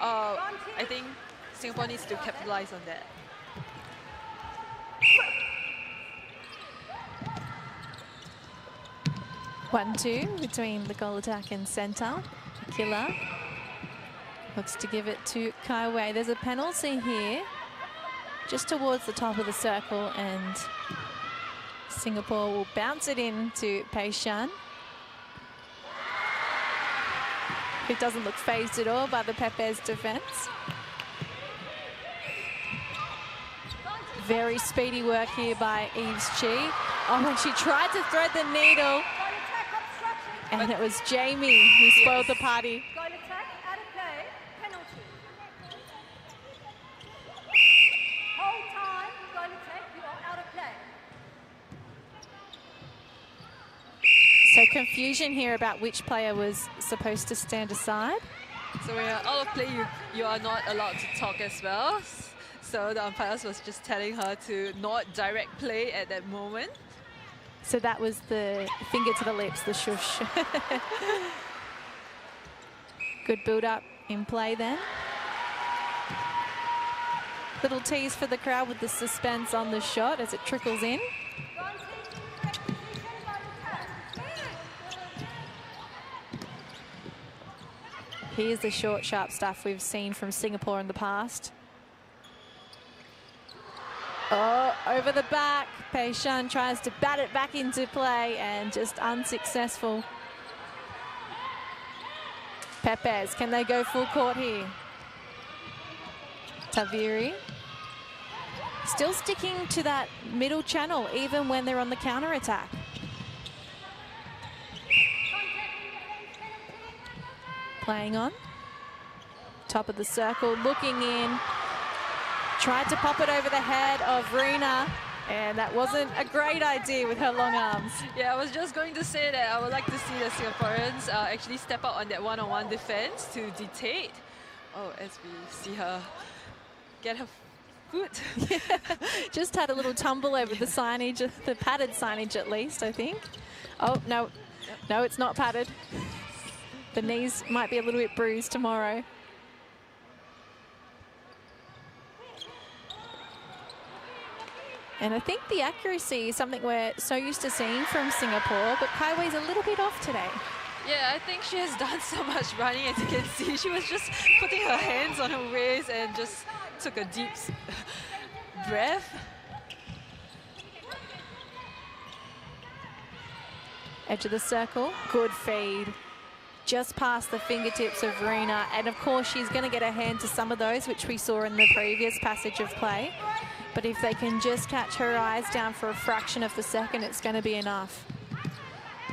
I think Singapore needs to capitalize on that. 1-2 between the goal attack and centre. Akila looks to give it to Kai Wei. There's a penalty here, just towards the top of the circle, and Singapore will bounce it in to Pei Shan. He doesn't look phased at all by the Pepe's defence. Very speedy work here by Eves Chi. Oh, and she tried to thread the needle. And it was Jamie who spoiled the party. Goal attack, out of play, penalty. Whole time, goal attack, you are out of play. So confusion here about which player was supposed to stand aside. So when you're out of play, you are not allowed to talk as well. So the umpires was just telling her to not direct play at that moment. So that was the finger to the lips, the shush. Good build-up in play then. Little tease for the crowd with the suspense on the shot as it trickles in. Here's the short, sharp stuff we've seen from Singapore in the past. Oh, over the back. Pei Shan tries to bat it back into play and just unsuccessful. Pepes, can they go full court here? Taviri. Still sticking to that middle channel even when they're on the counter-attack. Playing on. Top of the circle, looking in. Tried to pop it over the head of Rina, and that wasn't a great idea with her long arms. Yeah, I was just going to say that I would like to see the Singaporeans actually step up on that one-on-one defense to dictate. Oh, as we see her get her foot. Yeah, just had a little tumble over the signage, the padded signage at least, I think. Oh, no, no, it's not padded. The knees might be a little bit bruised tomorrow. And I think the accuracy is something we're so used to seeing from Singapore, but Kai Wei's a little bit off today. Yeah, I think she has done so much running, as you can see. She was just putting her hands on her waist and just took a deep breath. Edge of the circle. Good feed. Just past the fingertips of Rena. And of course, she's going to get a hand to some of those, which we saw in the previous passage of play. But if they can just catch her eyes down for a fraction of the second, it's going to be enough.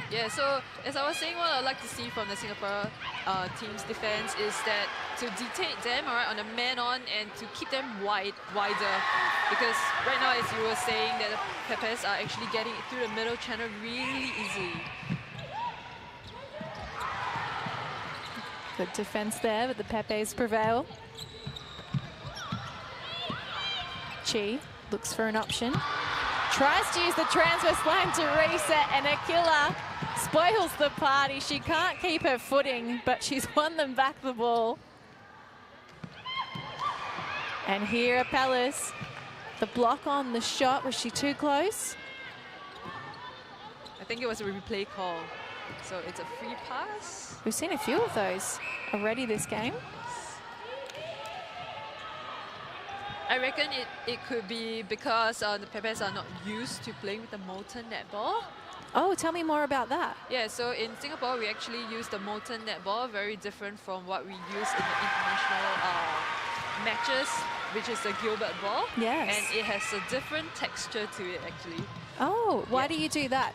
Yeah, so as I was saying, what I'd like to see from the Singapore team's defense is that to dictate them, all right, on a man-on and to keep them wider. Because right now, as you were saying, that the Pepes are actually getting it through the middle channel really easily. Good defense there, but the Pepes prevail. Chi looks for an option. Tries to use the transverse line to reset, and Akila spoils the party. She can't keep her footing, but she's won them back the ball. And here Apellis, the block on the shot. Was she too close? I think it was a replay call. So it's a free pass. We've seen a few of those already this game. I reckon it could be because the Pepes are not used to playing with the molten netball. Oh, tell me more about that. Yeah, so in Singapore, we actually use the molten netball, very different from what we use in the international matches, which is the Gilbert ball. Yes. And it has a different texture to it, actually. Oh, why do you do that?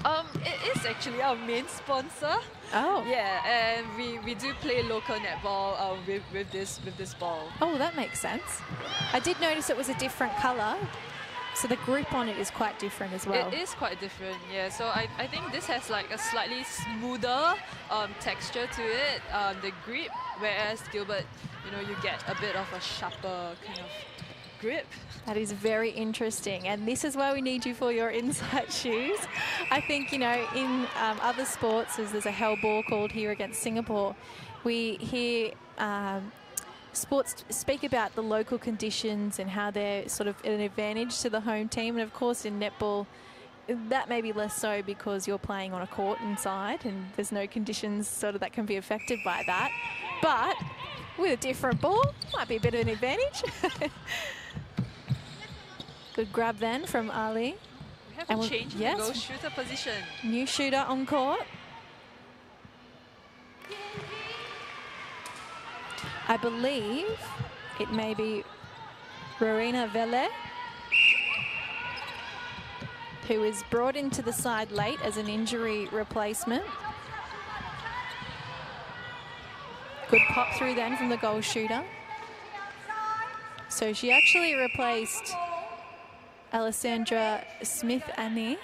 It is actually our main sponsor. Oh. Yeah, and we do play local netball with this ball. Oh, that makes sense. I did notice it was a different colour, so the grip on it is quite different as well. It is quite different, yeah. So I think this has like a slightly smoother texture to it, the grip, whereas Gilbert, you know, you get a bit of a sharper kind of grip. That is very interesting, and this is why we need you for your insight shoes. I think, you know, in other sports, as there's a hell ball called here against Singapore, we hear sports speak about the local conditions and how they're sort of an advantage to the home team. And of course, in netball, that may be less so because you're playing on a court inside and there's no conditions sort of that can be affected by that. But with a different ball, might be a bit of an advantage. Good grab then from Ali. We have to change the goal shooter position. New shooter on court. I believe it may be Rowena Vele, who is brought into the side late as an injury replacement. Good pop through then from the goal shooter. So she actually replaced Alessandra Smith-Annie,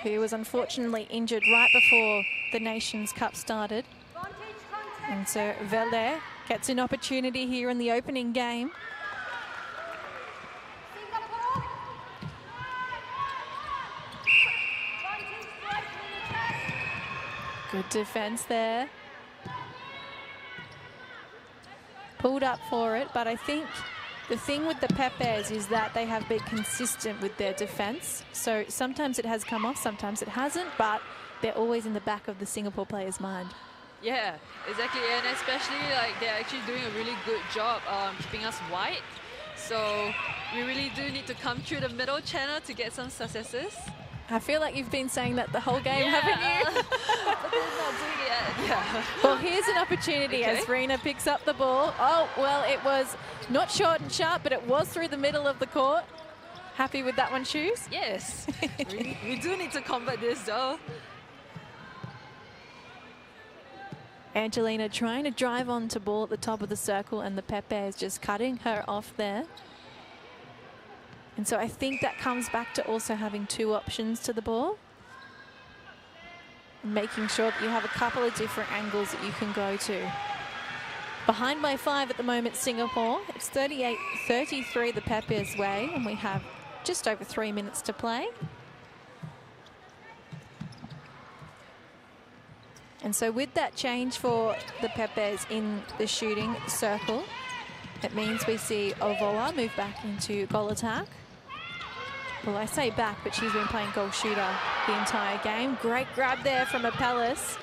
who was unfortunately injured right before the Nations Cup started. And so Vele gets an opportunity here in the opening game. Good defense there. Pulled up for it, but I think the thing with the Pepes is that they have been consistent with their defense. So sometimes it has come off, sometimes it hasn't, but they're always in the back of the Singapore player's mind. Yeah, exactly, and especially like they're actually doing a really good job keeping us wide. So we really do need to come through the middle channel to get some successes. I feel like you've been saying that the whole game, haven't you? But they're not doing it. Yeah. Well, here's an opportunity as Rena picks up the ball. Oh, well, it was not short and sharp, but it was through the middle of the court. Happy with that one, Shoes? Yes. we do need to combat this, though. Angelina trying to drive onto ball at the top of the circle, and the Pepe is just cutting her off there. And so I think that comes back to also having two options to the ball. Making sure that you have a couple of different angles that you can go to. Behind by 5 at the moment, Singapore. It's 38-33 the Pepes way, and we have just over 3 minutes to play. And so with that change for the Pepes in the shooting circle, it means we see Ovoa move back into goal attack. Well, I say back, but she's been playing goal shooter the entire game. Great grab there from Apellis.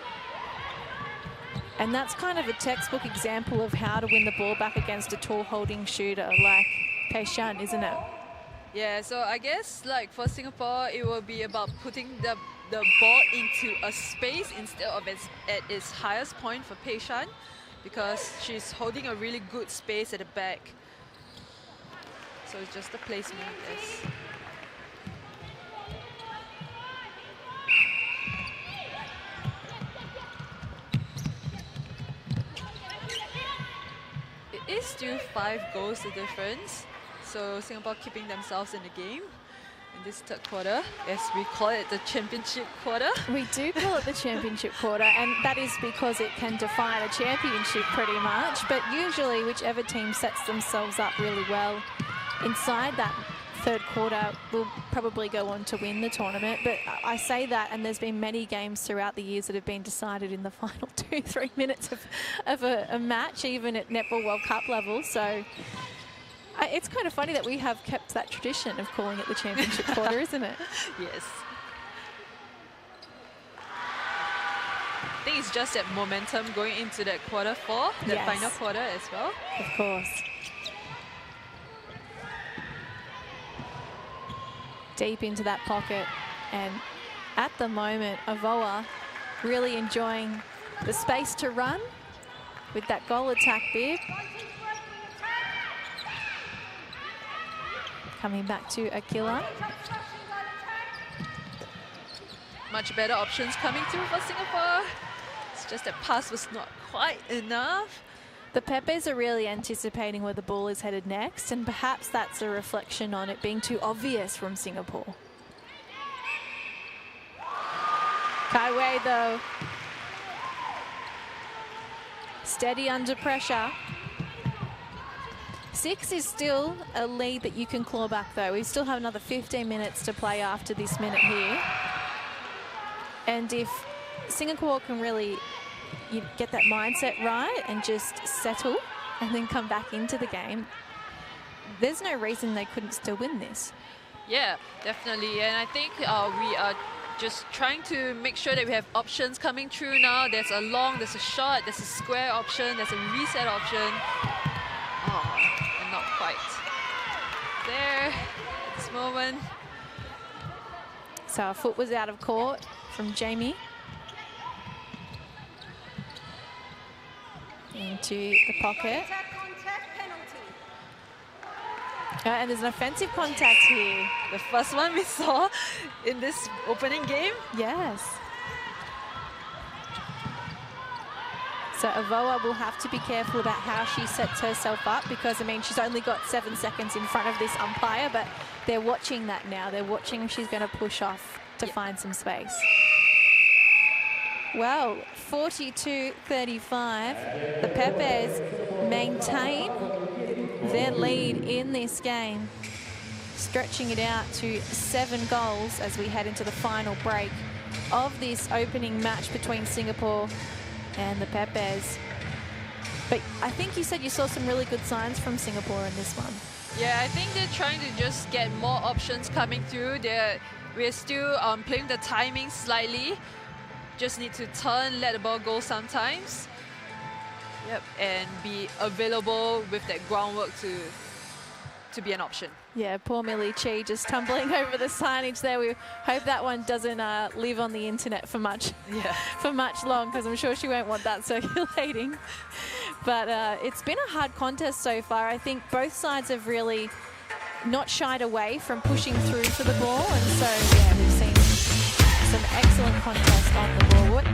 And that's kind of a textbook example of how to win the ball back against a tall holding shooter like Pei Shan, isn't it? Yeah, so I guess like for Singapore, it will be about putting the the ball into a space instead of at its highest point for Pei Shan, because she's holding a really good space at the back. So it's just the placement, yes. It is still 5 goals the difference. So Singapore keeping themselves in the game in this third quarter. Yes, we call it the championship quarter. We do call it the championship quarter, and that is because it can define a championship pretty much. But usually whichever team sets themselves up really well inside that third quarter will probably go on to win the tournament. But I say that, and there's been many games throughout the years that have been decided in the final 2-3 minutes of a match, even at Netball World Cup level. So it's kind of funny that we have kept that tradition of calling it the championship quarter, isn't it? Yes. I think it's just that momentum going into that quarter 4, the final quarter as well. Of course. Deep into that pocket, and at the moment Avoa really enjoying the space to run with that goal attack bib. Coming back to Akila. Much better options coming through for Singapore. It's just that pass was not quite enough. The Pepes are really anticipating where the ball is headed next, and perhaps that's a reflection on it being too obvious from Singapore. Kai Wei, though, steady under pressure. 6 is still a lead that you can claw back, though. We still have another 15 minutes to play after this minute here. And if Singapore can really get that mindset right and just settle and then come back into the game, there's no reason they couldn't still win this. Yeah, definitely. And I think we are just trying to make sure that we have options coming through now. There's a long, there's a short, there's a square option, there's a reset option. Oh, and not quite there at this moment. So our foot was out of court from Jamie. Into the pocket. And there's an offensive contact here. The first one we saw in this opening game. Yes. So Avoa will have to be careful about how she sets herself up, because, I mean, she's only got 7 seconds in front of this umpire, but they're watching that now. They're watching if she's going to push off to find some space. Well, 42-35. The Pepes maintain their lead in this game, stretching it out to 7 goals as we head into the final break of this opening match between Singapore and the Pepes. But I think you said you saw some really good signs from Singapore in this one. Yeah, I think they're trying to just get more options coming through. We're still playing the timing slightly. Just need to turn, let the ball go sometimes. Yep, and be available with that groundwork to be an option. Yeah, poor Millie Chi just tumbling over the signage there. We hope that one doesn't live on the internet for much long, because I'm sure she won't want that circulating. But it's been a hard contest so far. I think both sides have really not shied away from pushing through to the ball, and so yeah, we've seen some excellent contest on the board.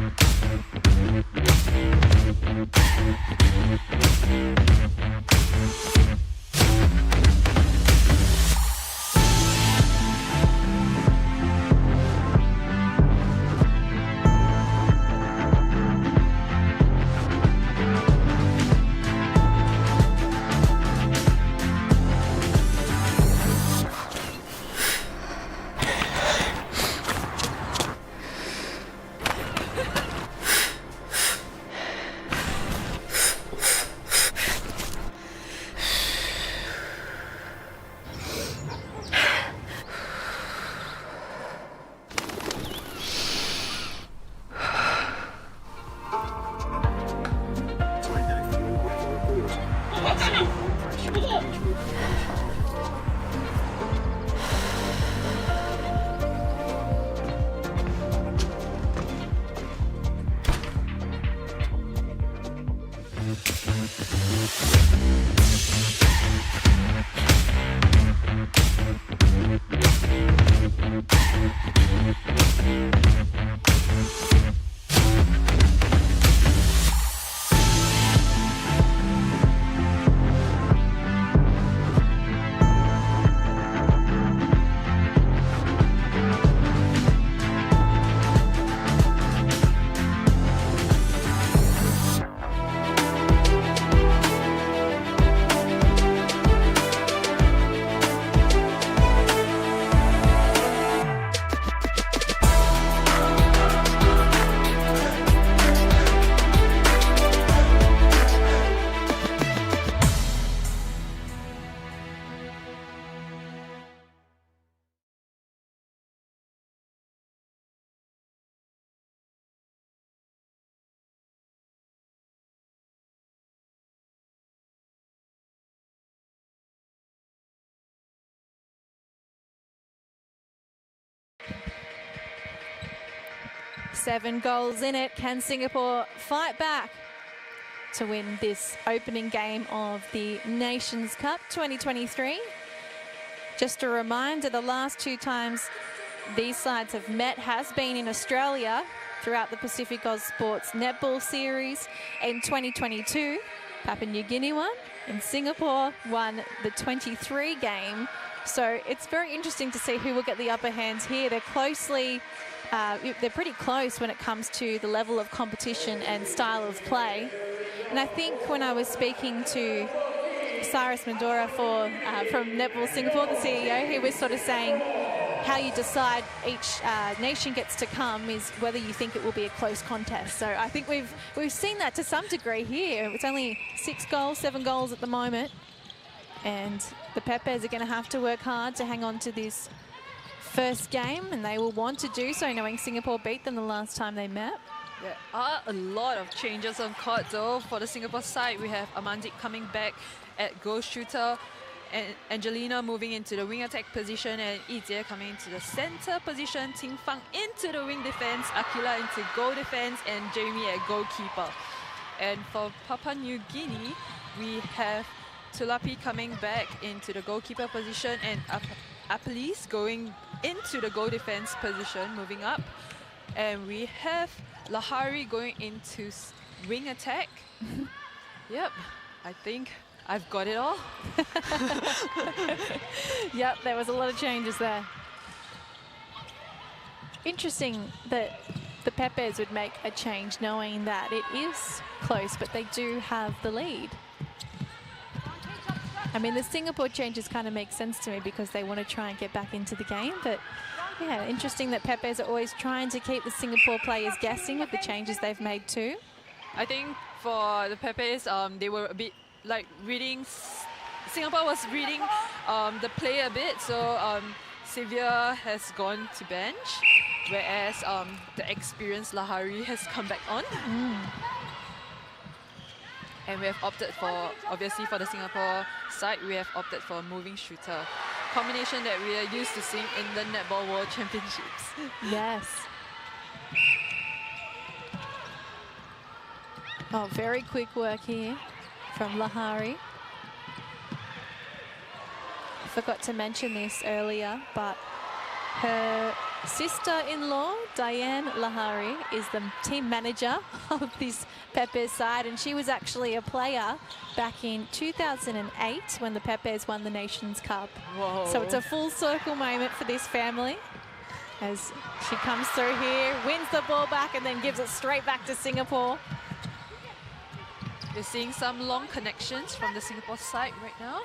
7 goals in it. Can Singapore fight back to win this opening game of the Nations Cup 2023? Just a reminder, the last 2 times these sides have met has been in Australia throughout the Pacific Oz Sports Netball Series in 2022. Papua New Guinea won, and Singapore won the 23 game. So it's very interesting to see who will get the upper hand here. They're pretty close when it comes to the level of competition and style of play. And I think when I was speaking to Cyrus Mandora from Netball Singapore, the CEO, he was sort of saying how you decide each nation gets to come is whether you think it will be a close contest. So I think we've seen that to some degree here. It's only 6 goals, 7 goals at the moment. And the Pepes are going to have to work hard to hang on to this first game, and they will want to do so, knowing Singapore beat them the last time they met. There are a lot of changes on court though. For the Singapore side, we have Amandik coming back at goal shooter, and Angelina moving into the wing attack position, and Yijie coming into the center position, Ting Fang into the wing defense, Akila into goal defense, and Jamie at goalkeeper. And for Papua New Guinea, we have Tulapi coming back into the goalkeeper position, and Apelis going into the goal defense position, moving up. And we have Lahari going into wing attack. Yep, I think I've got it all. Yep, there was a lot of changes there. Interesting that the Pepes would make a change knowing that it is close, but they do have the lead. I mean, the Singapore changes kind of make sense to me because they want to try and get back into the game. But yeah, interesting that Pepes are always trying to keep the Singapore players guessing with the changes they've made too. I think for the Pepes, they were a bit like reading. Singapore was reading the play a bit, so Xavier has gone to bench, whereas the experienced Lahari has come back on. And we have opted for, obviously for the Singapore side, we have opted for a moving shooter. Combination that we are used to seeing in the Netball World Championships. Yes. Oh, very quick work here from Lahari. Forgot to mention this earlier, but her sister-in-law, Diane Lahari, is the team manager of this Pepes side, and she was actually a player back in 2008 when the Pepes won the Nations Cup. Whoa. So it's a full circle moment for this family as she comes through here, wins the ball back, and then gives it straight back to Singapore. We're seeing some long connections from the Singapore side right now.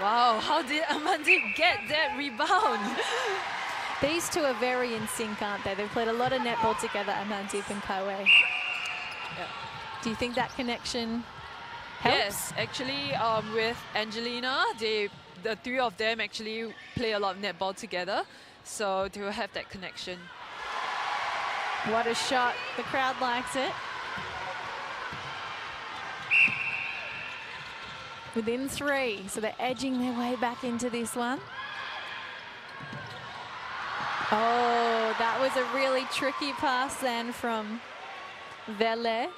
Wow, how did Amandik get that rebound? These two are very in sync, aren't they? They've played a lot of netball together, Amandik and Kawe. Yeah. Do you think that connection helps? Yes, actually with Angelina, the 3 of them actually play a lot of netball together, so they will have that connection. What a shot. The crowd likes it. Within 3, so they're edging their way back into this one. Oh, that was a really tricky pass then from Vele.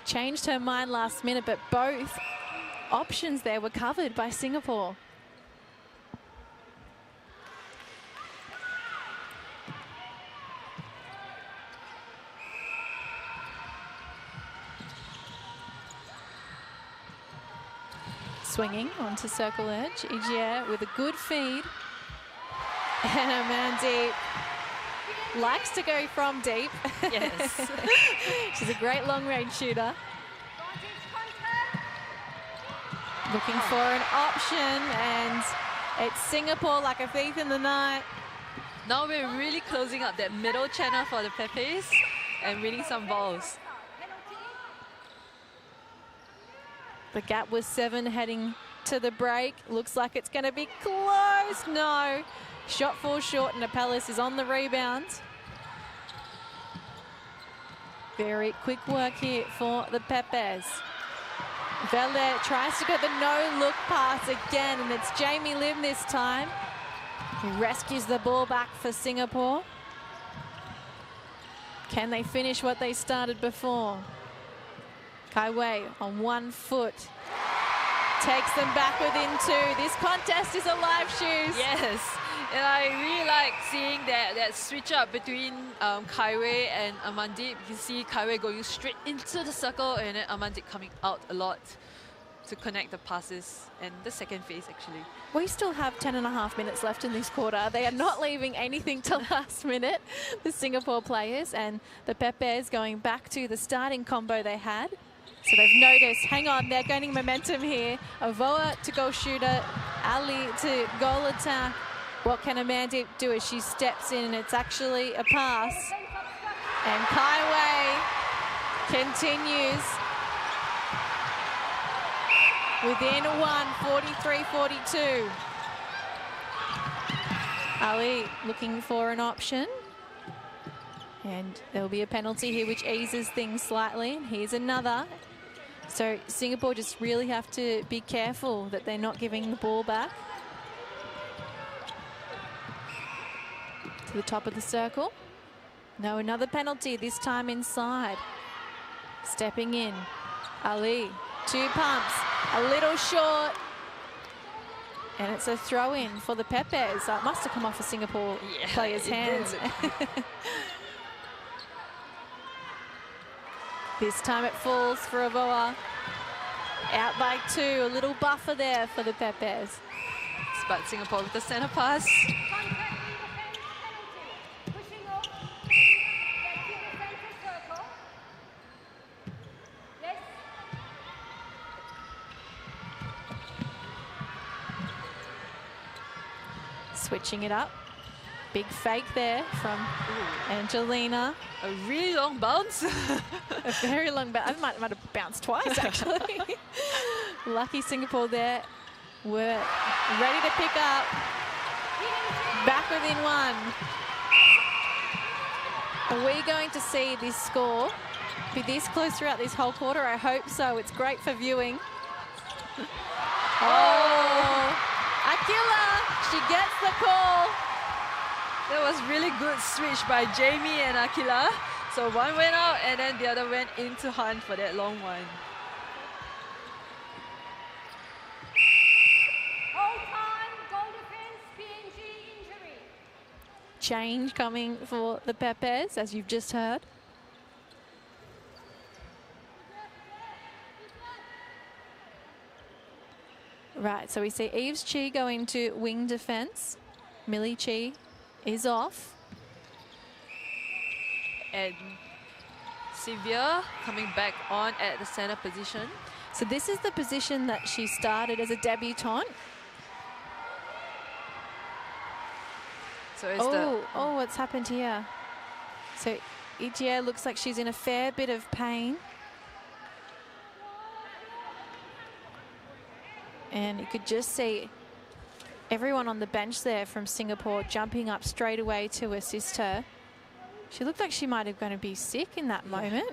Changed her mind last minute, but both options there were covered by Singapore. Swinging onto circle edge. Ijia with a good feed. And Amandi likes to go from deep. Yes. She's a great long-range shooter. Looking for an option, and it's Singapore like a thief in the night. Now we're really closing up that middle channel for the Pepes and winning some balls. The gap was 7 heading to the break. Looks like it's going to be close. No. Shot falls short, and Apellis is on the rebound. Very quick work here for the Pepes. Vele tries to get the no-look pass again, and it's Jamie Lim this time. He rescues the ball back for Singapore. Can they finish what they started before? Kai Wei on 1 foot. Takes them back within 2. This contest is alive, Shoes. Yes, and I really like seeing that switch up between Kai Wei and Amandip. You can see Kai Wei going straight into the circle and then Amandip coming out a lot to connect the passes and the second phase actually. We still have 10.5 minutes left in this quarter. They are not leaving anything till last minute, the Singapore players, and the Pepes going back to the starting combo they had. So they've noticed, hang on, they're gaining momentum here. Avoa to goal shooter, Ali to goal attack. What can Amanda do as she steps in? It's actually a pass. And Kai Wei continues. Within 1, 43-42. Ali looking for an option. And there'll be a penalty here which eases things slightly. And here's another. So Singapore just really have to be careful that they're not giving the ball back. To the top of the circle. No, another penalty, this time inside. Stepping in. Ali, 2 pumps, a little short. And it's a throw-in for the Pepes. It must have come off a Singapore player's hands. This time it falls for Avoa. Out by 2, a little buffer there for the Pepes. But Singapore with the centre pass. Switching it up. Big fake there from Angelina. A really long bounce. A very long bounce. I might have bounced twice, actually. Lucky Singapore there. Were ready to pick up. Back within 1. Are we going to see this score be this close throughout this whole quarter? I hope so. It's great for viewing. Oh! Akila! She gets the call. That was really good switch by Jamie and Akila. So one went out and then the other went into hunt for that long one. Hold time, goal defense, PNG injury. Change coming for the Pepes, as you've just heard. Right, so we see Eves Chi going to wing defense. Millie Chi is off. And Sylvia coming back on at the center position. So this is the position that she started as a debutante. So it's what's happened here? So Ijia looks like she's in a fair bit of pain. And you could just see everyone on the bench there from Singapore jumping up straight away to assist her. She looked like she might have going to be sick in that moment.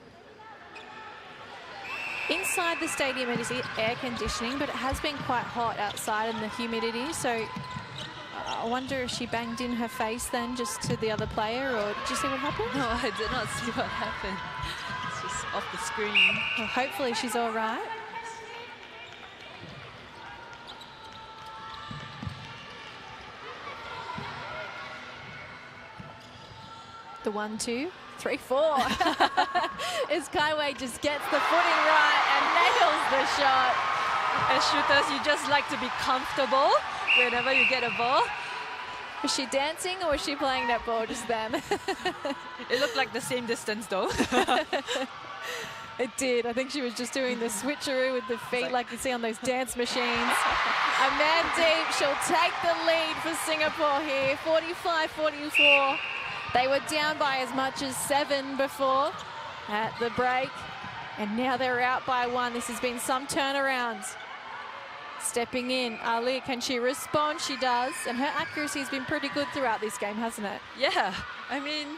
Inside the stadium it is air conditioning, but it has been quite hot outside in the humidity, so I wonder if she banged in her face then just to the other player, or did you see what happened? No, I did not see what happened. It's just off the screen. Well, hopefully she's all right. The 1, 2, 3, 4. As Kaiwei just gets the footing right and nails the shot. As shooters, you just like to be comfortable whenever you get a ball. Was she dancing or was she playing netball just then? It looked like the same distance though. It did. I think she was just doing the switcheroo with the feet like you see on those dance machines. A man deep. She'll take the lead for Singapore here. 45-44. They were down by as much as 7 before at the break. And now they're out by 1. This has been some turnarounds. Stepping in, Ali, can she respond? She does. And her accuracy has been pretty good throughout this game, hasn't it? Yeah, I mean,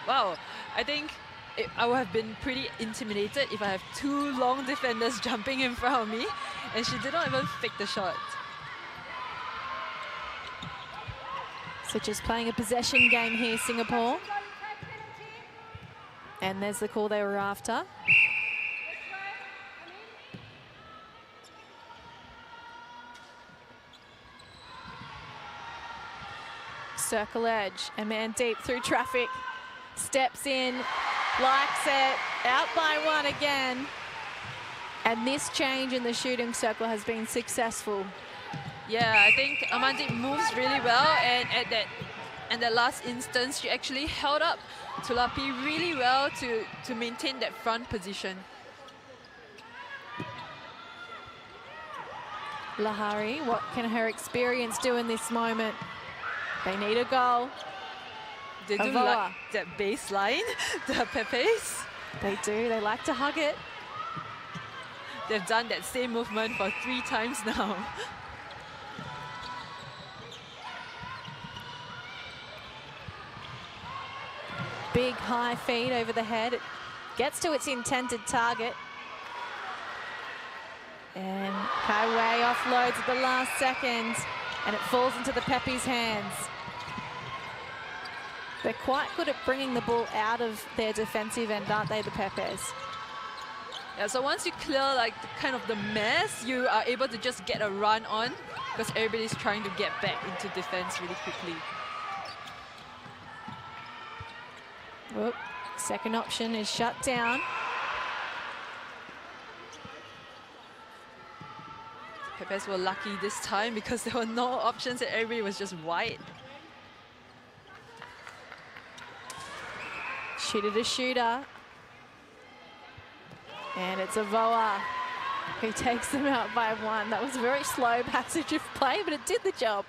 wow, I think I would have been pretty intimidated if I have 2 long defenders jumping in front of me. And she did not even fake the shot. So just playing a possession game here, Singapore. And there's the call they were after. Circle edge, a man deep through traffic. Steps in, likes it, out by 1 again. And this change in the shooting circle has been successful. Yeah, I think Amandit moves really well, and at that last instance, she actually held up Tulapi really well to maintain that front position. Lahari, what can her experience do in this moment? They need a goal. They do like that baseline, the Pepes. They do, they like to hug it. They've done that same movement for 3 times now. Big high feed over the head. It gets to its intended target. And Kaiwei offloads at the last second, and it falls into the Peppi's hands. They're quite good at bringing the ball out of their defensive end, aren't they, the Pepes? Yeah, so once you clear like the mess, you are able to just get a run on because everybody's trying to get back into defense really quickly. Whoop. Second option is shut down. Pepes were lucky this time because there were no options and everybody was just wide. Shooter to shooter. And it's Avoa who takes them out by 1. That was a very slow passage of play, but it did the job.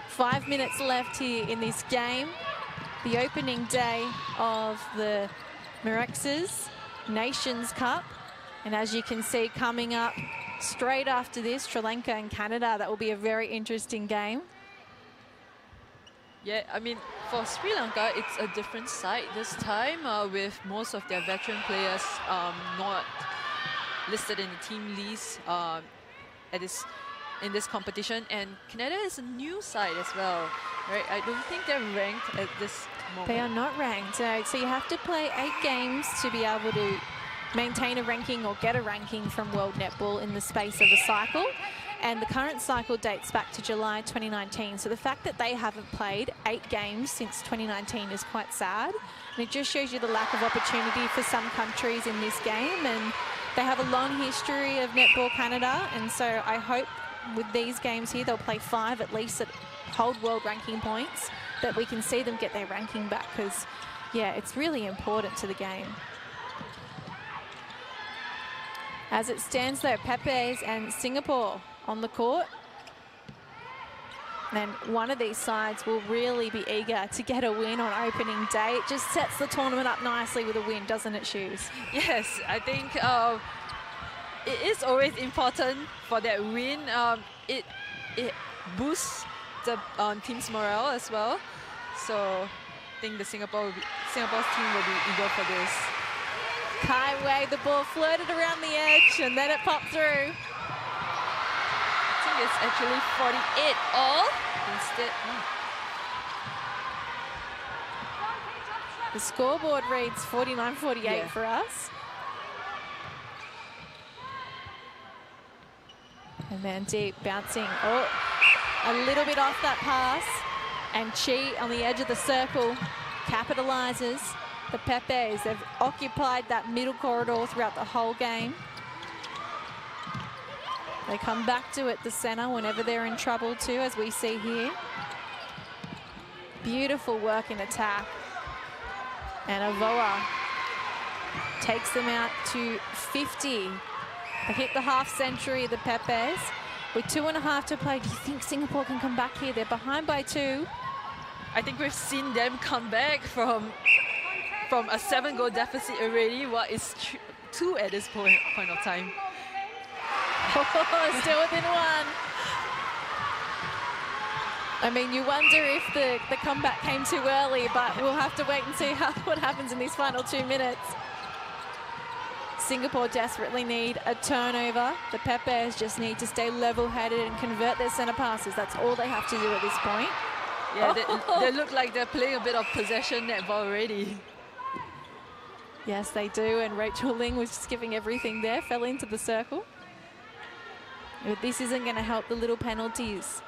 5 minutes left here in this game. The opening day of the Mirxes Nations Cup. And as you can see, coming up straight after this, Sri Lanka and Canada. That will be a very interesting game. Yeah, I mean, for Sri Lanka, it's a different side this time with most of their veteran players not listed in the team list in this competition. And Canada is a new side as well, right? I don't think they're ranked at this moment. They are not ranked. So you have to play 8 games to be able to maintain a ranking or get a ranking from World Netball in the space of a cycle. And the current cycle dates back to July 2019. So the fact that they haven't played 8 games since 2019 is quite sad. And it just shows you the lack of opportunity for some countries in this game. And they have a long history of Netball Canada. And so I hope with these games here, they'll play 5 at least that hold world ranking points, that we can see them get their ranking back. Because, yeah, it's really important to the game. As it stands though, Pepes and Singapore on the court. And one of these sides will really be eager to get a win on opening day. It just sets the tournament up nicely with a win, doesn't it, Shoes? Yes, I think it is always important for that win. It boosts the team's morale as well. So I think the Singapore's team will be eager for this. Kaiwei, the ball flirted around the edge and then it popped through. I think it's actually 48 all instead. The scoreboard reads 49-48 Yeah. for us. And then deep bouncing. Oh, a little bit off that pass. And Chi on the edge of the circle capitalizes. The Pepes, they've occupied that middle corridor throughout the whole game. They come back to it, the center, whenever they're in trouble too, as we see here. Beautiful work in attack. And Avoa takes them out to 50. They hit the half century, the Pepes. With 2.5 to play, do you think Singapore can come back here? They're behind by 2. I think we've seen them come back from a 7-goal deficit already. What is 2 at this point of time? Still within 1. I mean, you wonder if the comeback came too early, but we'll have to wait and see what happens in these final 2 minutes. Singapore desperately need a turnover. The Pepes just need to stay level-headed and convert their centre passes. That's all they have to do at this point. Yeah, they look like they're playing a bit of possession netball already. Yes, they do, and Rachel Ling was just giving everything there, fell into the circle. But this isn't going to help the little penalties.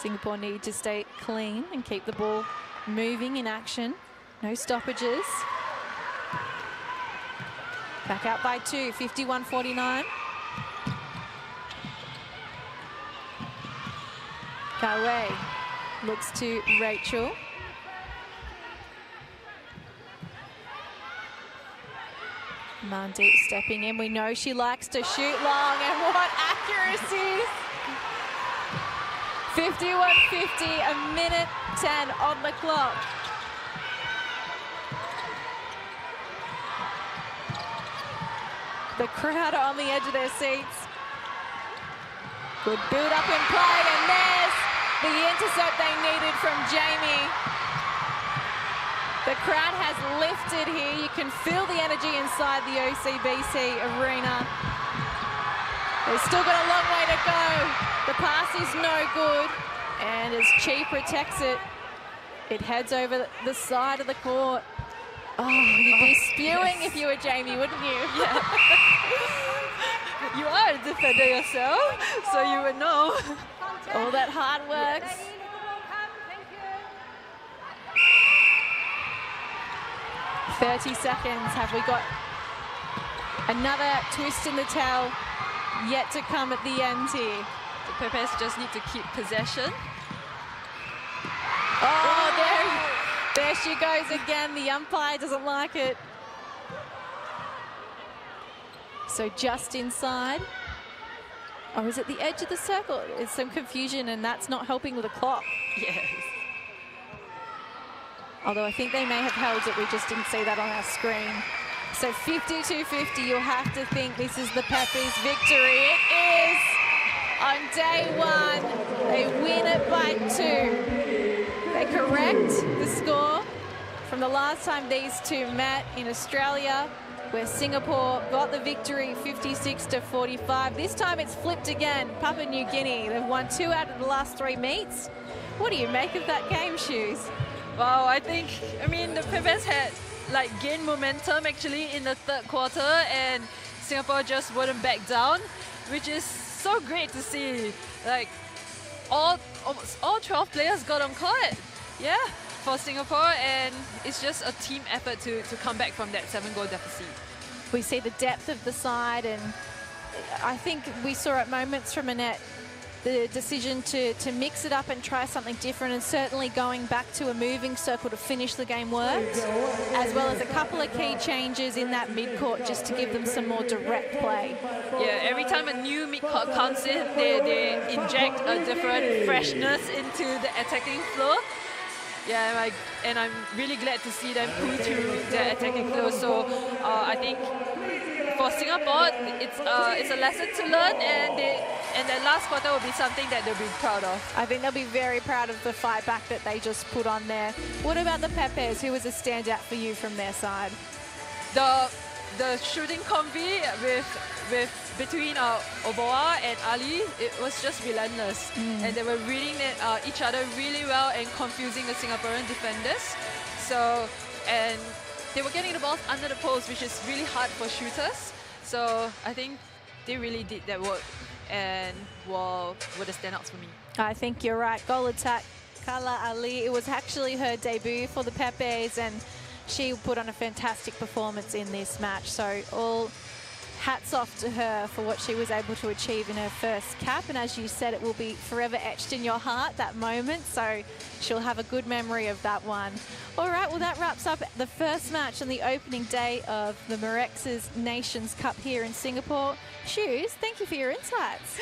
Singapore need to stay clean and keep the ball moving in action. No stoppages. Back out by 2, 51-49. Kawe looks to Rachel. Mandeep stepping in. We know she likes to shoot long, and what accuracy! 51-50, a minute 10 on the clock. The crowd are on the edge of their seats. Good build up in play, and there's the intercept they needed from Jamie. The crowd has lifted here. You can feel the energy inside the OCBC Arena. They've still got a long way to go. The pass is no good, and as Chi protects it, it heads over the side of the court. Oh, you'd be spewing if you were Jamie, wouldn't you? Yeah. You are a defender yourself, so you would know. All that hard work. 30 seconds. Have we got another twist in the tail yet to come at the end here? The Pepes just need to keep possession. Oh, there she goes again. The umpire doesn't like it. So just inside. Or is it the edge of the circle? It's some confusion, and that's not helping with the clock. Yes. Although I think they may have held it, we just didn't see that on our screen. So 52-50, you'll have to think this is the Pepes victory. It is on day 1. They win it by 2. They correct the score from the last time these two met in Australia, where Singapore got the victory 56-45. This time it's flipped again. Papua New Guinea, they've won 2 out of the last 3 meets. What do you make of that game, Shoes? Wow, I mean, the Pepes had gained momentum actually in the 3rd quarter, and Singapore just wouldn't back down, which is so great to see. Almost all 12 players got on court, yeah, for Singapore, and it's just a team effort to come back from that 7-goal deficit. We see the depth of the side, and I think we saw at moments from Annette the decision to mix it up and try something different, and certainly going back to a moving circle to finish the game worked, as well as a couple of key changes in that mid-court just to give them some more direct play. Yeah, every time a new mid-court comes in, they inject a different freshness into the attacking flow. Yeah, and I'm really glad to see them pull through their attacking flow. So I think for Singapore, it's a lesson to learn, and the last quarter will be something that they'll be proud of. I think they'll be very proud of the fight back that they just put on there. What about the Pepes? Who was a standout for you from their side? The the shooting combi between Oboa and Ali, it was just relentless. And they were reading each other really well and confusing the Singaporean defenders. So, and they were getting the balls under the post, which is really hard for shooters. So I think they really did that work and were the standouts for me. I think you're right. Goal attack, Kala Ali. It was actually her debut for the Pepes, and she put on a fantastic performance in this match. So all hats off to her for what she was able to achieve in her first cap. And as you said, it will be forever etched in your heart, that moment. So she'll have a good memory of that one. All right, well, that wraps up the first match on the opening day of the Mirxes Nations Cup here in Singapore. Shoes, thank you for your insights.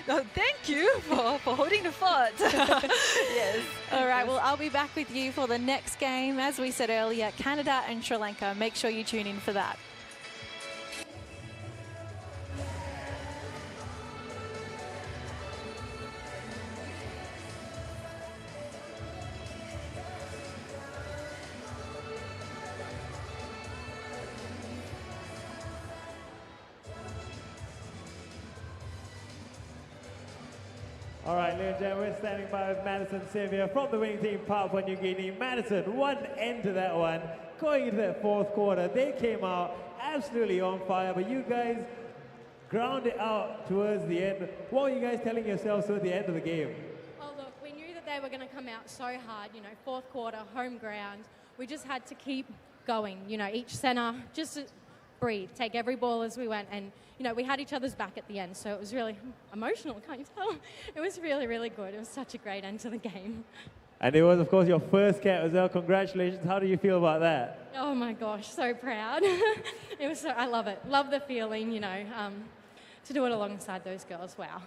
No, thank you for holding the fort. Yes. All right, well, I'll be back with you for the next game. As we said earlier, Canada and Sri Lanka. Make sure you tune in for that. All right, ladies and gentlemen, we're standing by with Madison Xavier from the winning team, Papua New Guinea. Madison, one end to that one. Going into that fourth quarter, they came out absolutely on fire, but you guys ground it out towards the end. What were you guys telling yourselves towards the end of the game? Oh, look, we knew that they were going to come out so hard, you know, fourth quarter, home ground. We just had to keep going, you know, each center, just to breathe, take every ball as we went, and you know, we had each other's back at the end, so it was really emotional, can't you tell? It was really, really good. It was such a great end to the game. And it was, of course, your first cap as well. Congratulations. How do you feel about that? Oh my gosh, so proud. It was so, I love it. Love the feeling, you know, to do it alongside those girls. Wow.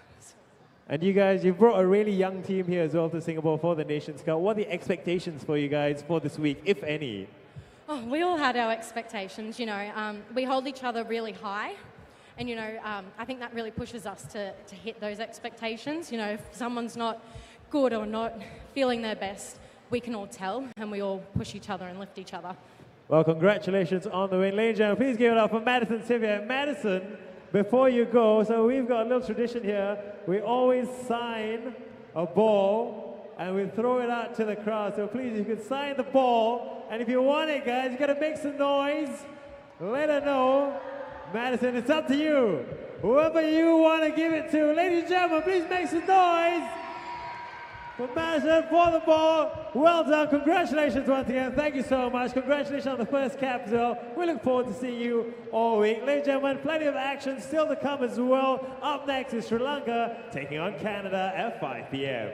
And you guys, you brought a really young team here as well to Singapore for the Nations Cup. What are the expectations for you guys for this week, if any? Oh, we all had our expectations, you know. We hold each other really high. And, you know, I think that really pushes us to hit those expectations. You know, if someone's not good or not feeling their best, we can all tell, and we all push each other and lift each other. Well, congratulations on the win. Ladies and gentlemen, please give it up for Madison Xavier. Madison, before you go, so we've got a little tradition here. We always sign a ball, and we throw it out to the crowd. So please, if you could sign the ball, and if you want it, guys, you got to make some noise. Let her know. Madison, it's up to you. Whoever you want to give it to. Ladies and gentlemen, please make some noise for Madison for the ball. Well done. Congratulations once again. Thank you so much. Congratulations on the first cap as well. We look forward to seeing you all week. Ladies and gentlemen, plenty of action still to come as well. Up next is Sri Lanka taking on Canada at 5 p.m.